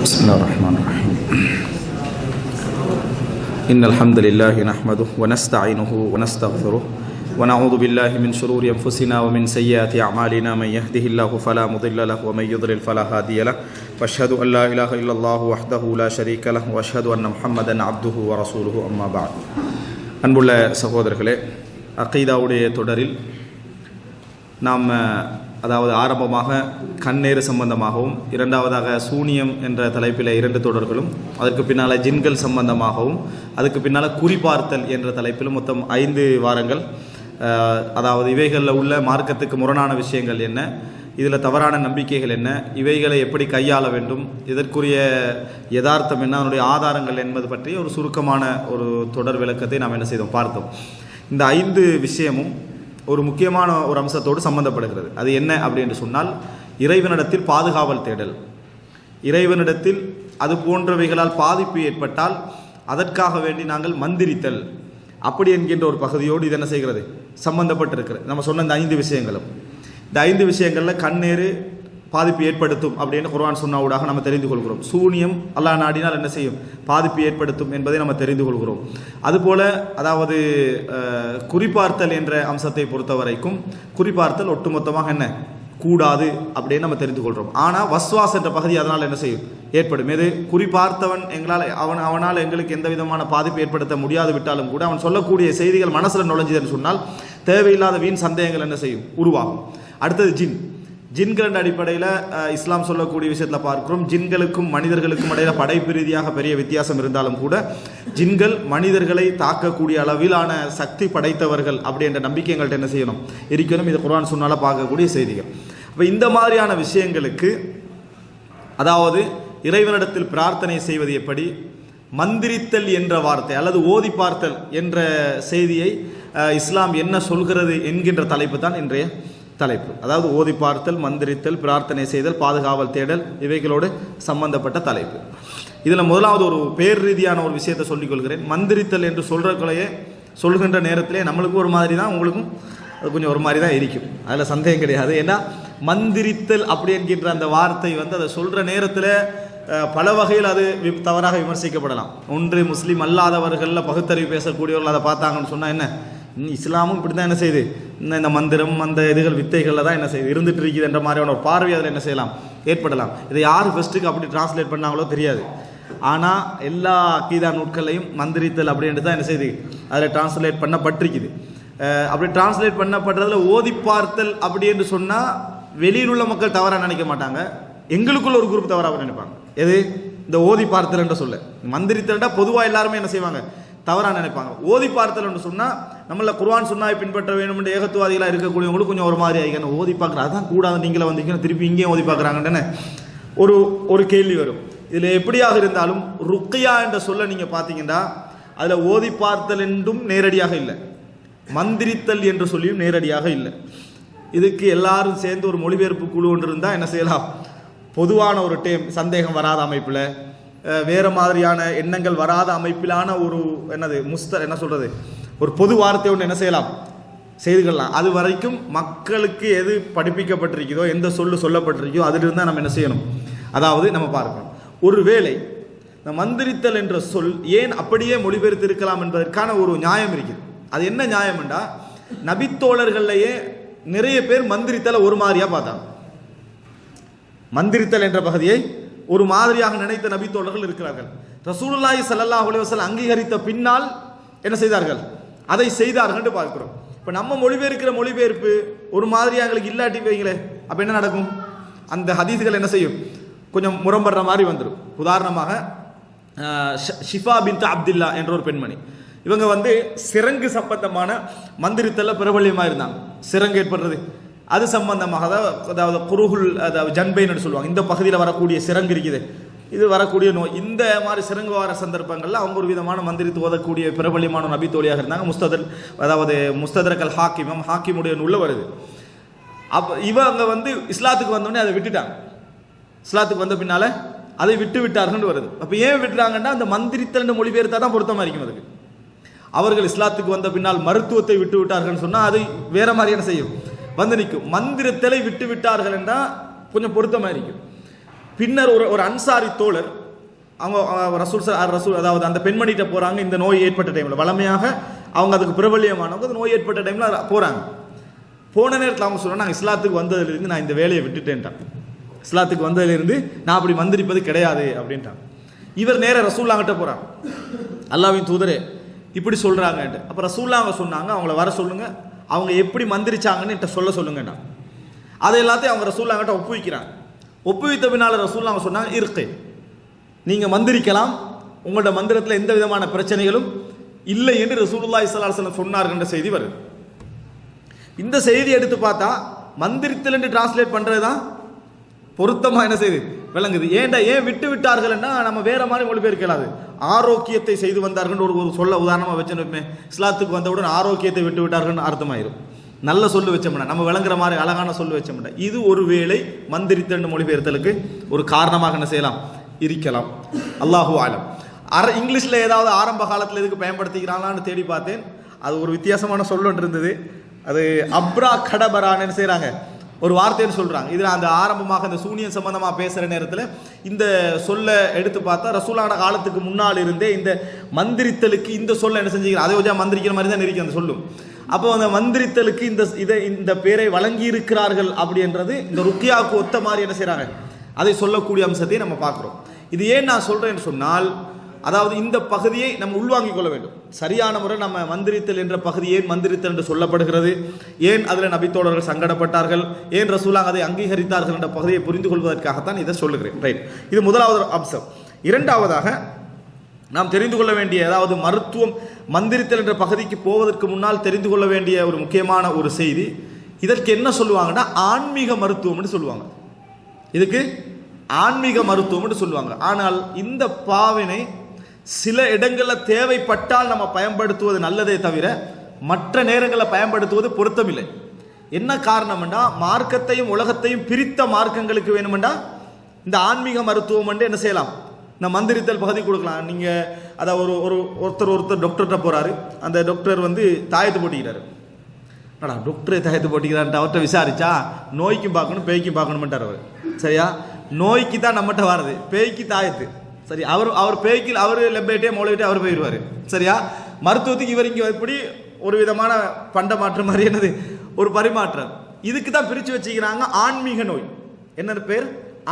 بسم الله الرحمن الرحيم إن الحمد لله نحمده ونستعينه ونستغفره ونعوذ بالله من شرور أنفسنا ومن سيئات أعمالنا من يهده الله فلا مضل له ومن يضلل فلا هادي له وأشهد أن لا إله إلا الله وحده لا شريك له وأشهد أن محمدا عبده ورسوله أما بعد அன்புள்ள சகோதரர்களே, அகீதாவுடைய தொடரில் நாம் அதாவது ஆரம்பமாக கண்ணேறு சம்பந்தமாகவும், இரண்டாவதாக சூனியம் என்ற தலைப்பில் 2 தொடர்களும், அதற்கு பின்னால் ஜின்கள் சம்பந்தமாகவும், அதுக்கு பின்னால் குறிப்பார்த்தல் என்ற தலைப்பிலும் மொத்தம் 5 வாரங்கள். அதாவது இவைகளில் உள்ள மார்க்கத்துக்கு முரணான விஷயங்கள் என்ன, இதில் தவறான நம்பிக்கைகள் என்ன, இவைகளை எப்படி கையாள வேண்டும், இதற்குரிய யதார்த்தம் என்ன, அதனுடைய ஆதாரங்கள் என்பது பற்றி ஒரு சுருக்கமான ஒரு தொடர் விளக்கத்தை நாம் என்ன செய்தோம், பார்த்தோம். இந்த 5 விஷயமும் ஒரு முக்கியமான ஒரு அம்சத்தோடு சம்பந்தப்படுகிறது. அது என்ன அப்படி என்று சொன்னால், இறைவனிடத்தில் பாதுகாவல் தேடல். இறைவனிடத்தில் அது போன்றவைகளால் பாதிப்பு ஏற்பட்டால் அதற்காக வேண்டி நாங்கள் மந்திரித்தல் அப்படி என்கின்ற ஒரு பகுதியோடு இது என்ன செய்கிறது, சம்பந்தப்பட்டிருக்கிறது. நம்ம சொன்ன இந்த 5 விஷயங்களும், இந்த 5 விஷயங்களில் கண்ணேறு பாதிப்பு ஏற்படுத்தும் அப்படின்னு குர்ஆன் சுன்னாவுடாக நம்ம தெரிந்து கொள்கிறோம். சூனியம் அல்லாஹ் நாடினால் என்ன செய்யும், பாதிப்பு ஏற்படுத்தும் என்பதை நம்ம தெரிந்து கொள்கிறோம். அதுபோல அதாவது குறிப்பார்த்தல் என்ற அம்சத்தை பொறுத்த வரைக்கும் குறிப்பார்த்தல் ஒட்டுமொத்தமாக என்ன கூடாது அப்படின்னு நம்ம தெரிந்து கொள்கிறோம். ஆனால் வஸ்வாஸ் என்ற பகுதி அதனால் என்ன செய்யும், ஏற்படும். எது குறிப்பார்த்தவன் அவனால் எங்களுக்கு எந்த விதமான பாதிப்பு ஏற்படுத்த முடியாது விட்டாலும் கூட அவன் சொல்லக்கூடிய செய்திகள் மனசில் நுழைஞ்சதுன்னு சொன்னால் தேவையில்லாத வீண் சந்தேகங்கள் என்ன செய்யும், உருவாகும். அடுத்தது ஜின்கள் அடிப்படையில் இஸ்லாம் சொல்லக்கூடிய விஷயத்தில் பார்க்கிறோம். ஜின்களுக்கும் மனிதர்களுக்கும் இடையில படைப்பு ரீதியாக பெரிய வித்தியாசம் இருந்தாலும் கூட ஜின்கள் மனிதர்களை தாக்கக்கூடிய அளவிலான சக்தி படைத்தவர்கள் அப்படின்ற நம்பிக்கை எங்கள்கிட்ட என்ன செய்யணும், இருக்கணும். இது குர்ஆன் சுன்னால பார்க்கக்கூடிய செய்திகள். அப்போ இந்த மாதிரியான விஷயங்களுக்கு அதாவது இறைவனிடத்தில் பிரார்த்தனை செய்வது எப்படி, மந்திரித்தல் என்ற வார்த்தை அல்லது ஓதி பார்த்தல் என்ற செய்தியை இஸ்லாம் என்ன சொல்கிறது என்கின்ற தலைப்பு தான் இன்றைய தலைப்பு. அதாவது ஓதி பார்த்தல், மந்திரித்தல், பிரார்த்தனை செய்தல், பாதுகாவல் தேடல், இவைகளோடு சம்பந்தப்பட்ட தலைப்பு. இதில் முதலாவது ஒரு பேர் ரீதியான ஒரு விஷயத்தை சொல்லிக் கொள்கிறேன். மந்திரித்தல் என்று சொல்கின்ற நேரத்திலே நம்மளுக்கும் ஒரு மாதிரி தான், உங்களுக்கும் அது கொஞ்சம் ஒரு மாதிரி தான் இருக்கும், அதில் சந்தேகம் கிடையாது. ஏன்னா மந்திரித்தல் அப்படி என்கின்ற அந்த வார்த்தை அதை சொல்கிற நேரத்தில் பல வகையில் அது தவறாக விமர்சிக்கப்படலாம். ஒன்று முஸ்லீம் அல்லாதவர்களில் பகுத்தறிவு பேசக்கூடியவர்கள் அதை பார்த்தாங்கன்னு சொன்னால் என்ன, இஸ்லாமும் இப்படி தான் என்ன செய்யுது, இந்த மந்திரம் அந்த இதுகள் வித்தைகளில் தான் என்ன செய்யுது இருந்துட்டு இருக்குது என்ற மாதிரியான ஒரு பார்வை அதில் என்ன செய்யலாம், ஏற்படலாம். இதை யார் ஃபஸ்ட்டுக்கு அப்படி டிரான்ஸ்லேட் பண்ணாங்களோ தெரியாது. ஆனால் எல்லா அக்கீதா நூட்களையும் மந்திரித்தல் அப்படின்ட்டு தான் என்ன செய்யுது அதில் டிரான்ஸ்லேட் பண்ணப்பட்டிருக்குது. அப்படி டிரான்ஸ்லேட் பண்ணப்படுறதுல ஓதி பார்த்தல் அப்படி என்று சொன்னால் வெளியில் உள்ள மக்கள் தவறாக நினைக்க மாட்டாங்க, எங்களுக்குள்ள ஒரு குரூப் தவறாக நினைப்பாங்க. எது, இந்த ஓதி பார்த்தல் என்று சொல்ல, மந்திரித்தல்டா பொதுவாக எல்லாருமே என்ன செய்வாங்க, தவறாக நினைப்பாங்க. ஓதி பார்த்தல் என்று சொன்னால் நம்மள குர்ஆன் சுன்னாவை பின்பற்ற வேண்டும் என்று ஏகத்துவாதிகளாக இருக்கக்கூடியவங்களுக்கு கொஞ்சம் ஒரு மாதிரி ஆகிக்கணும். ஓதி பார்க்குற அதான் கூடாது, நீங்களே வந்தீங்கன்னா திருப்பி இங்கேயும் ஓதி பார்க்குறாங்கன்னு ஒரு கேள்வி வரும். இதில் எப்படியாக இருந்தாலும் ருக்கியா என்ற சொல்ல நீங்கள் பார்த்தீங்கன்னா அதில் ஓதி பார்த்தல் என்றும் நேரடியாக இல்லை, மந்திரித்தல் என்று சொல்லியும் நேரடியாக இல்லை. இதுக்கு எல்லாரும் சேர்ந்து ஒரு மொழிபெயர்ப்பு குழு ஒன்று இருந்தால் என்ன செய்யலாம், பொதுவான ஒரு சந்தேகம் வராத அமைப்பில், வேறு மாதிரியான எண்ணங்கள் வராத அமைப்பிலான ஒரு என்ன சொல்கிறது, ஒரு பொது வார்த்தை ஒன்று என்ன செய்யலாம், செய்துக்கலாம். அது வரைக்கும் மக்களுக்கு எது படிப்பிக்கப்பட்டிருக்கிறதோ, எந்த சொல்லப்பட்டிருக்கோ அதிலிருந்து தான் நம்ம என்ன செய்யணும், அதாவது நம்ம பார்க்கணும். ஒருவேளை இந்த மந்திரித்தல் என்ற சொல் ஏன் அப்படியே மொழிபெயர்த்து இருக்கலாம் என்பதற்கான ஒரு நியாயம் இருக்குது. அது என்ன நியாயம் என்றா, நபித்தோழர்கள்லையே நிறைய பேர் மந்திரித்தலை ஒரு மாதிரியாக பார்த்தாங்க. மந்திரித்தல் என்ற பகுதியை ஒரு மாதிரியாக நினைத்த நபித்தோழர்கள் இருக்கிறார்கள். ரசூலுல்லாஹி ஸல்லல்லாஹு அலைஹி வஸல்லம் அங்கீகரித்த பின்னால் என்ன செய்தார்கள், அதை செய்தார்கள் என்று பார்க்கிறோம். இப்போ நம்ம மொழிபெயர்ப்பு ஒரு மாதிரியாக எங்களுக்கு இல்லாட்டி வைங்களே, அப்போ என்ன நடக்கும், அந்த ஹதீஸ்கள் என்ன செய்யும், கொஞ்சம் முரம்படுற மாதிரி வந்துடும். உதாரணமாக ஷிஃபா பின்த் அப்துல்லா என்ற ஒரு பெண்மணி, இவங்க சிரங்கு சம்பந்தமான மந்திரித்தல்ல பிரபல்யமாக இருந்தாங்க. சிரங்கு ஏற்படுறது அது சம்பந்தமாக, அதாவது குருகுல், அதாவது ஜன்பைன்னு சொல்லுவாங்க, இந்த பகுதியில் வரக்கூடிய சிரங்கு இருக்குது, இது வரக்கூடிய நோய், இந்த மாதிரி சிரங்கு வர சந்தர்ப்பங்களில் அவங்க ஒரு விதமான மந்திரித்து ஓதக்கூடிய பிரபல்யமான நபித்தோழியாக இருந்தாங்க. முஸ்தத்ரக் ஹாக்கிமுடைய நூல்ல வருது. அப்போ இவங்க இஸ்லாத்துக்கு வந்தோடனே அதை விட்டுட்டாங்க. இஸ்லாத்துக்கு வந்த பின்னால அதை விட்டார்கள் வருது. அப்போ ஏன் விட்டுறாங்கன்னா, அந்த மந்திரித்தல் மொழிபெயர்த்தா தான் பொருத்தமாக இருக்கும். அதுக்கு அவர்கள் இஸ்லாத்துக்கு வந்த பின்னால் மருத்துவத்தை விட்டு விட்டார்கள் சொன்னால் அது வேற மாதிரியான செய்யும் நிற்கும். மந்திரத்தலை விட்டு விட்டார்கள் என்றால் கொஞ்சம் பொருத்தமாக இருக்கும். பின்னர் ஒரு அன்சாரி தோழர் அவங்க ரசூல் அதாவது அந்த பெண்மணிகிட்ட போகிறாங்க. இந்த நோய் ஏற்பட்ட டைமில் வளமையாக அவங்க அதுக்கு பிரபல்யமானவங்க அந்த நோய் ஏற்பட்ட டைமில் போகிறாங்க. போன நேரத்தில் அவங்க சொல்கிறாங்க, நான் இஸ்லாத்துக்கு வந்ததுலேருந்து நான் இந்த வேலையை விட்டுட்டேன்ட்டான். இஸ்லாத்துக்கு வந்ததுலேருந்து நான் அப்படி மந்திரிப்பது கிடையாது அப்படின்ட்டாங்க. இவர் நேர ரசூல்லாங்கிட்ட போகிறாங்க, அல்லாஹ்வின் தூதரே இப்படி சொல்கிறாங்கன்ட்டு. அப்போ ரசூல்லாங்க சொன்னாங்க, அவங்கள வர சொல்லுங்க, அவங்க எப்படி மந்திரிச்சாங்கன்னு என்கிட்ட சொல்லுங்கண்ணா. அதை எல்லாத்தையும் அவங்க ரசூல்லாங்கிட்ட ஒப்புவிக்கிறாங்க. ஒப்புவித்த பின்னால் ரசூல்லாங்க சொன்னாங்க, இருக்கு நீங்கள் மந்திரிக்கலாம், உங்களோட மந்திரத்தில் எந்த விதமான பிரச்சனைகளும் இல்லை என்று ரசூலுல்லாஹி ஸல்லல்லாஹு அலைஹி வஸல்லம் சொன்னார்கள் என்ற செய்தி வருது. இந்த செய்தி எடுத்து பார்த்தா மந்திரித்தல் என்று டிரான்ஸ்லேட் பண்ணுறது தான் பொருத்தமாக என்ன செய்யுது விளங்குது. ஏன் விட்டு விட்டார்கள்னா நம்ம வேற மாதிரி மொழிபெயர்க்கலாது. ஆரோக்கியத்தை செய்து வந்தார்கள் ஒரு சொல்ல உதாரணமாக வச்சுன்னு இஸ்லாத்துக்கு வந்தவுடன் ஆரோக்கியத்தை விட்டு விட்டார்கள் அர்த்தமாயிரும். நல்ல சொல்லு வச்சோம்னா நம்ம விளங்குற மாதிரி அழகான சொல்லு வச்சோம்னா இது ஒரு வேளை மந்திரித்தல் மொழிபெயர்த்தலுக்கு ஒரு காரணமாக என்ன செய்யலாம் இருக்கலாம். அல்லாஹு ஆலம். இங்கிலீஷில் ஏதாவது ஆரம்ப காலத்தில் எதுக்கு பயன்படுத்திக்கிறாங்களான்னு தேடி பார்த்தேன். அது ஒரு வித்தியாசமான சொல்லொன்று இருந்தது. அது அப்ரா கடபரான்னு செய்கிறாங்க ஒரு வார்த்தைன்னு சொல்கிறாங்க. இதில் அந்த ஆரம்பமாக இந்த சூனியம் சம்பந்தமாக பேசுகிற நேரத்தில் இந்த சொல்ல எடுத்து பார்த்தா ரசூலான காலத்துக்கு முன்னால் இருந்தே இந்த மந்திரித்தலுக்கு இந்த சொல்ல என்ன செஞ்சுக்கிறேன் அதை வச்சா மந்திரிக்கிற மாதிரி தான் இருக்கு அந்த சொல்லும். அப்போ அந்த மந்திரித்தலுக்கு இந்த பேரை வழங்கி இருக்கிறார்கள் அப்படின்றது இந்த ருக்கியாவுக்கு ஒத்த மாதிரி என்ன செய்கிறாங்க அதை சொல்லக்கூடிய அம்சத்தை நம்ம பார்க்குறோம். இது ஏன் நான் சொல்கிறேன்னு சொன்னால், அதாவது இந்த பகுதியை நம்ம உள்வாங்கிக் கொள்ள வேண்டும். சரியான முறை நம்ம மந்திரித்தல் என்ற பகுதி ஏன் மந்திரித்தல் என்று சொல்லப்படுகிறது, ஏன் அதில் நபித்தோழர்கள் சங்கடப்பட்டார்கள், ஏன் ரசூலாங்க அதை அங்கீகரித்தார்கள் என்ற பகுதியை புரிந்து கொள்வதற்காகத்தான் இதை சொல்லுகிறேன். ரைட், இது முதலாவது அம்சம். இரண்டாவதாக நாம் தெரிந்து கொள்ள வேண்டிய, அதாவது மருத்துவம் மந்திரித்தல் என்ற பகுதிக்கு போவதற்கு முன்னால் தெரிந்து கொள்ள வேண்டிய ஒரு முக்கியமான ஒரு செய்தி, இதற்கு என்ன சொல்லுவாங்கன்னா ஆன்மீக மருத்துவம்னு சொல்லுவாங்க. இதுக்கு ஆன்மீக மருத்துவம்னு சொல்லுவாங்க. ஆனால் இந்த பாவினை சில இடங்களில் தேவைப்பட்டால் நம்ம பயன்படுத்துவது நல்லதே தவிர மற்ற நேரங்களில் பயன்படுத்துவது பொருத்தமில்லை. என்ன காரணம்னா, மார்க்கத்தையும் உலகத்தையும் பிரித்த மார்க்கங்களுக்கு வேணுமெண்டா இந்த ஆன்மீக மருத்துவம் வந்து என்ன செய்யலாம், இந்த மந்திரித்தல் பகுதி கொடுக்கலாம். நீங்கள் அதாவது ஒருத்தர் டாக்டர்கிட்ட போகிறாரு, அந்த டாக்டர் வந்து தாயத்து போட்டிக்கிறாரு. டாக்டரே தாயத்து போட்டிக்கிறான்ட்டு அவர்கிட்ட விசாரிச்சா நோய்க்கும் பார்க்கணும் பேய்க்கும் பார்க்கணுமென்ட்டார் அவர். சரியா, நோய்க்கு தான் நம்மகிட்ட வர்றது, பேய்க்கு தாயத்து. சரி, அவர் பேய்க்கு அவர் லெப்பேட்டே மொழிவிட்டே அவர் போயிடுவார். சரியா, மருத்துவத்துக்கு இவர் இங்கே எப்படி ஒரு விதமான பண்ட மாற்றம் மாதிரி என்னது ஒரு பரிமாற்றம். இதுக்கு தான் பிரித்து வச்சுக்கிறாங்க ஆன்மீக நோய். என்ன பேர்?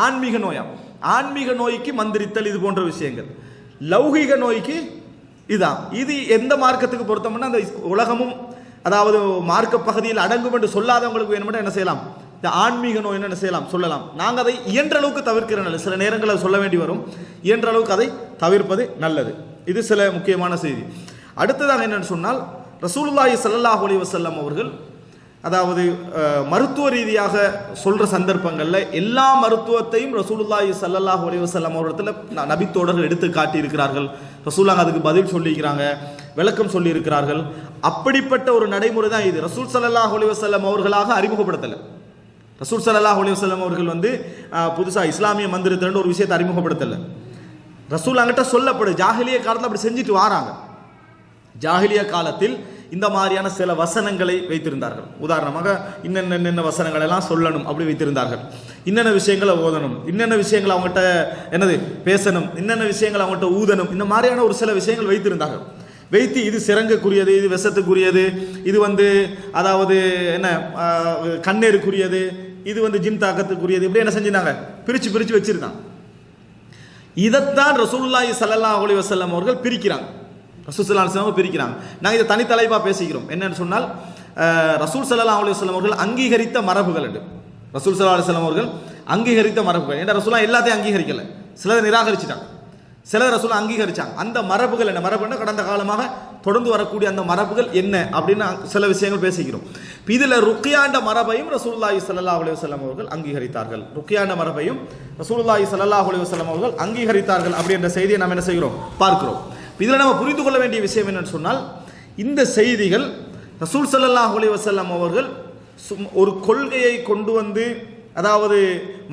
ஆன்மீக நோயா. ஆன்மீக நோய்க்கு மந்திரித்தல் இது போன்ற விஷயங்கள். லௌகிக நோய்க்கு இதுதான். இது எந்த மார்க்கத்துக்கு பொருத்தம்னா அந்த உலகமும் அதாவது மார்க்க பகுதியில் அடங்கும் என்று சொல்லாதவங்களுக்கு வேணுமென்று என்ன செய்யலாம், இந்த ஆன்மீக நோய் என்ன செய்யலாம் சொல்லலாம். நாங்கள் அதை இயன்ற அளவுக்கு தவிர்க்கிறனால சில நேரங்களில் சொல்ல வேண்டி வரும், இயன்ற அளவுக்கு அதை தவிர்ப்பது நல்லது. இது சில முக்கியமான செய்தி. அடுத்ததாக என்னென்னு சொன்னால், ரசூலுல்லாஹி ஸல்லல்லாஹு அலைஹி வஸல்லம் அவர்கள் அதாவது மருத்துவ ரீதியாக சொல்கிற சந்தர்ப்பங்களில் எல்லா மருத்துவத்தையும் ரசூலுல்லாஹி ஸல்லல்லாஹு அலைஹி வஸல்லம் அவர்களிடத்தில் நபித்தோடர்கள் எடுத்து காட்டியிருக்கிறார்கள். ரசூலுல்லாஹ் அதுக்கு பதில் சொல்லியிருக்கிறாங்க, விளக்கம் சொல்லியிருக்கிறார்கள். அப்படிப்பட்ட ஒரு நடைமுறை தான் இது. ரசூல் ஸல்லல்லாஹு அலைஹி வஸல்லம் அவர்களாக அறிமுகப்படுத்தலை. ரசூல் ஸல்லல்லாஹு அலைஹி வஸல்லம் அவர்கள் வந்து புதுசாக இஸ்லாமிய மந்திரத்தில்னு ஒரு விஷயத்தை அறிமுகப்படுத்தலை. ரசூல் அங்கிட்ட சொல்லப்படும் ஜாஹிலிய காலத்தில் அப்படி செஞ்சுட்டு வராங்க. ஜாஹிலிய காலத்தில் இந்த மாதிரியான சில வசனங்களை வைத்திருந்தார்கள். உதாரணமாக இன்னென்ன வசனங்கள் எல்லாம் சொல்லணும் அப்படி வைத்திருந்தார்கள். இன்னென்ன விஷயங்களை ஓதணும், இன்னென்ன விஷயங்கள் அவங்ககிட்ட என்னது பேசணும், இன்னென்ன விஷயங்கள் அவங்ககிட்ட ஊதணும், இந்த மாதிரியான ஒரு சில விஷயங்கள் வைத்திருந்தார்கள். வைத்து இது சிறங்குக்குரியது, இது விஷத்துக்குரியது, இது வந்து அதாவது என்ன கண்ணேருக்குரியது, இது வந்து ஜின் தாக்கத்துக்குரியது, இப்படி என்ன செஞ்சிருந்தாங்க பிரித்து பிரித்து வச்சிருந்தாங்க. இதைத்தான் ரசூலுல்லாஹி ஸல்லல்லாஹு அலைஹி வஸல்லம் அவர்கள் பிரிக்கிறாங்க. ரசூல் ஸல்லல்லாஹு அலைஹி வஸல்லம் பிரிக்கிறாங்க. நாங்கள் இதை தனித்தலைப்பாக பேசிக்கிறோம். என்னன்னு சொன்னால், ரசூல் ஸல்லல்லாஹு அலைஹி வஸல்லம் அவர்கள் அங்கீகரித்த மரபுகள் என்று. ரசூல் ஸல்லல்லாஹு அலைஹி வஸல்லம் அவர்கள் அங்கீகரித்த மரபுகள். ஏன்னா ரசூலா எல்லாத்தையும் அங்கீகரிக்கலை, சிலதை நிராகரிச்சிட்டாங்க, சிலர் ரசூலா அங்கீகரிச்சாங்க. அந்த மரபுகள் என்ன, மரபுன்னா கடந்த காலமாக தொடர்ந்து வரக்கூடிய அந்த மரபுகள் என்ன அப்படின்னு சில விஷயங்கள் பேசிக்கிறோம். இதில் ருக்கியாண்ட மரபையும் ரசூலுல்லாஹி ஸல்லல்லாஹு அலைஹி வஸல்லம் அவர்கள் அங்கீகரித்தார்கள். ருக்கியாண்ட மரபையும் ரசூலுல்லாஹி ஸல்லல்லாஹு அலைஹி வஸல்லம் அவர்கள் அங்கீகரித்தார்கள் அப்படின்ற செய்தியை நம்ம என்ன செய்கிறோம் பார்க்கிறோம். இதில் நம்ம புரிந்து கொள்ள வேண்டிய விஷயம் என்னன்னு சொன்னால், இந்த செய்திகள் ரசூல் ஸல்லல்லாஹு அலைஹி வஸல்லம் அவர்கள் ஒரு கொள்கையை கொண்டு வந்து, அதாவது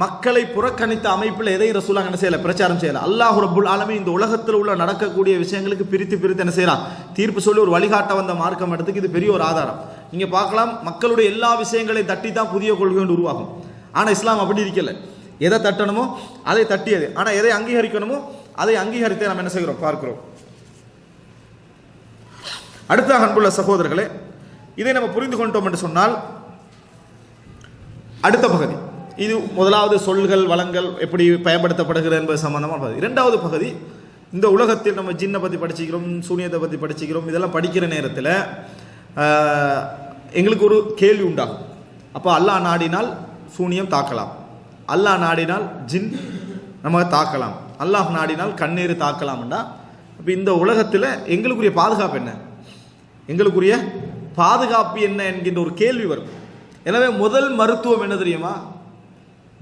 மக்களை புறக்கணித்த அமைப்பில் எதையும் ரசூலுல்லாஹ் என்ன செய்யலை, பிரச்சாரம் செய்யலை. அல்லாஹ் ரப்புல் ஆலமீன் இந்த உலகத்தில் உள்ள நடக்கக்கூடிய விஷயங்களுக்கு பிரித்து பிரித்து என்ன செய்யறான், தீர்ப்பு சொல்லி ஒரு வழிகாட்ட வந்த மார்க்கம் எடுத்துக்கு இது பெரிய ஒரு ஆதாரம். நீங்க பார்க்கலாம், மக்களுடைய எல்லா விஷயங்களையும் தட்டி தான் புதிய கொள்கை ஒன்று உருவாகும். ஆனால் இஸ்லாம் அப்படி இருக்கல. எதை தட்டணுமோ அதை தட்டியது. ஆனால் எதை அங்கீகரிக்கணுமோ அதை அங்கீகரித்தே நாம் என்ன செய்கிறோம் பார்க்கிறோம். அடுத்த அன்புள்ள சகோதரர்களே, இதை நம்ம புரிந்து கொண்டோம் என்று சொன்னால் அடுத்த பகுதி இது முதலாவது சொல்கள் வளங்கள் எப்படி பயன்படுத்தப்படுகிறது என்பது சம்பந்தமான பகுதி. இரண்டாவது பகுதி, இந்த உலகத்தில் நம்ம ஜின்னை பற்றி படிச்சுக்கிறோம், சூனியத்தை பற்றி படிச்சுக்கிறோம். இதெல்லாம் படிக்கிற நேரத்தில் எங்களுக்கு ஒரு கேள்வி உண்டாகும். அப்போ அல்லாஹ் நாடினால் சூனியம் தாக்கலாம், அல்லாஹ் நாடினால் ஜின் நம்ம தாக்கலாம், அல்லாஹ் நாடினால் கண்ணீர் தாக்கலாம்டா. அப்போ இந்த உலகத்தில் எங்களுக்குரிய பாதுகாப்பு என்ன, எங்களுக்குரிய பாதுகாப்பு என்ன என்கின்ற ஒரு கேள்வி வரும். எனவே முதல் மருத்துவம் என்ன தெரியுமா?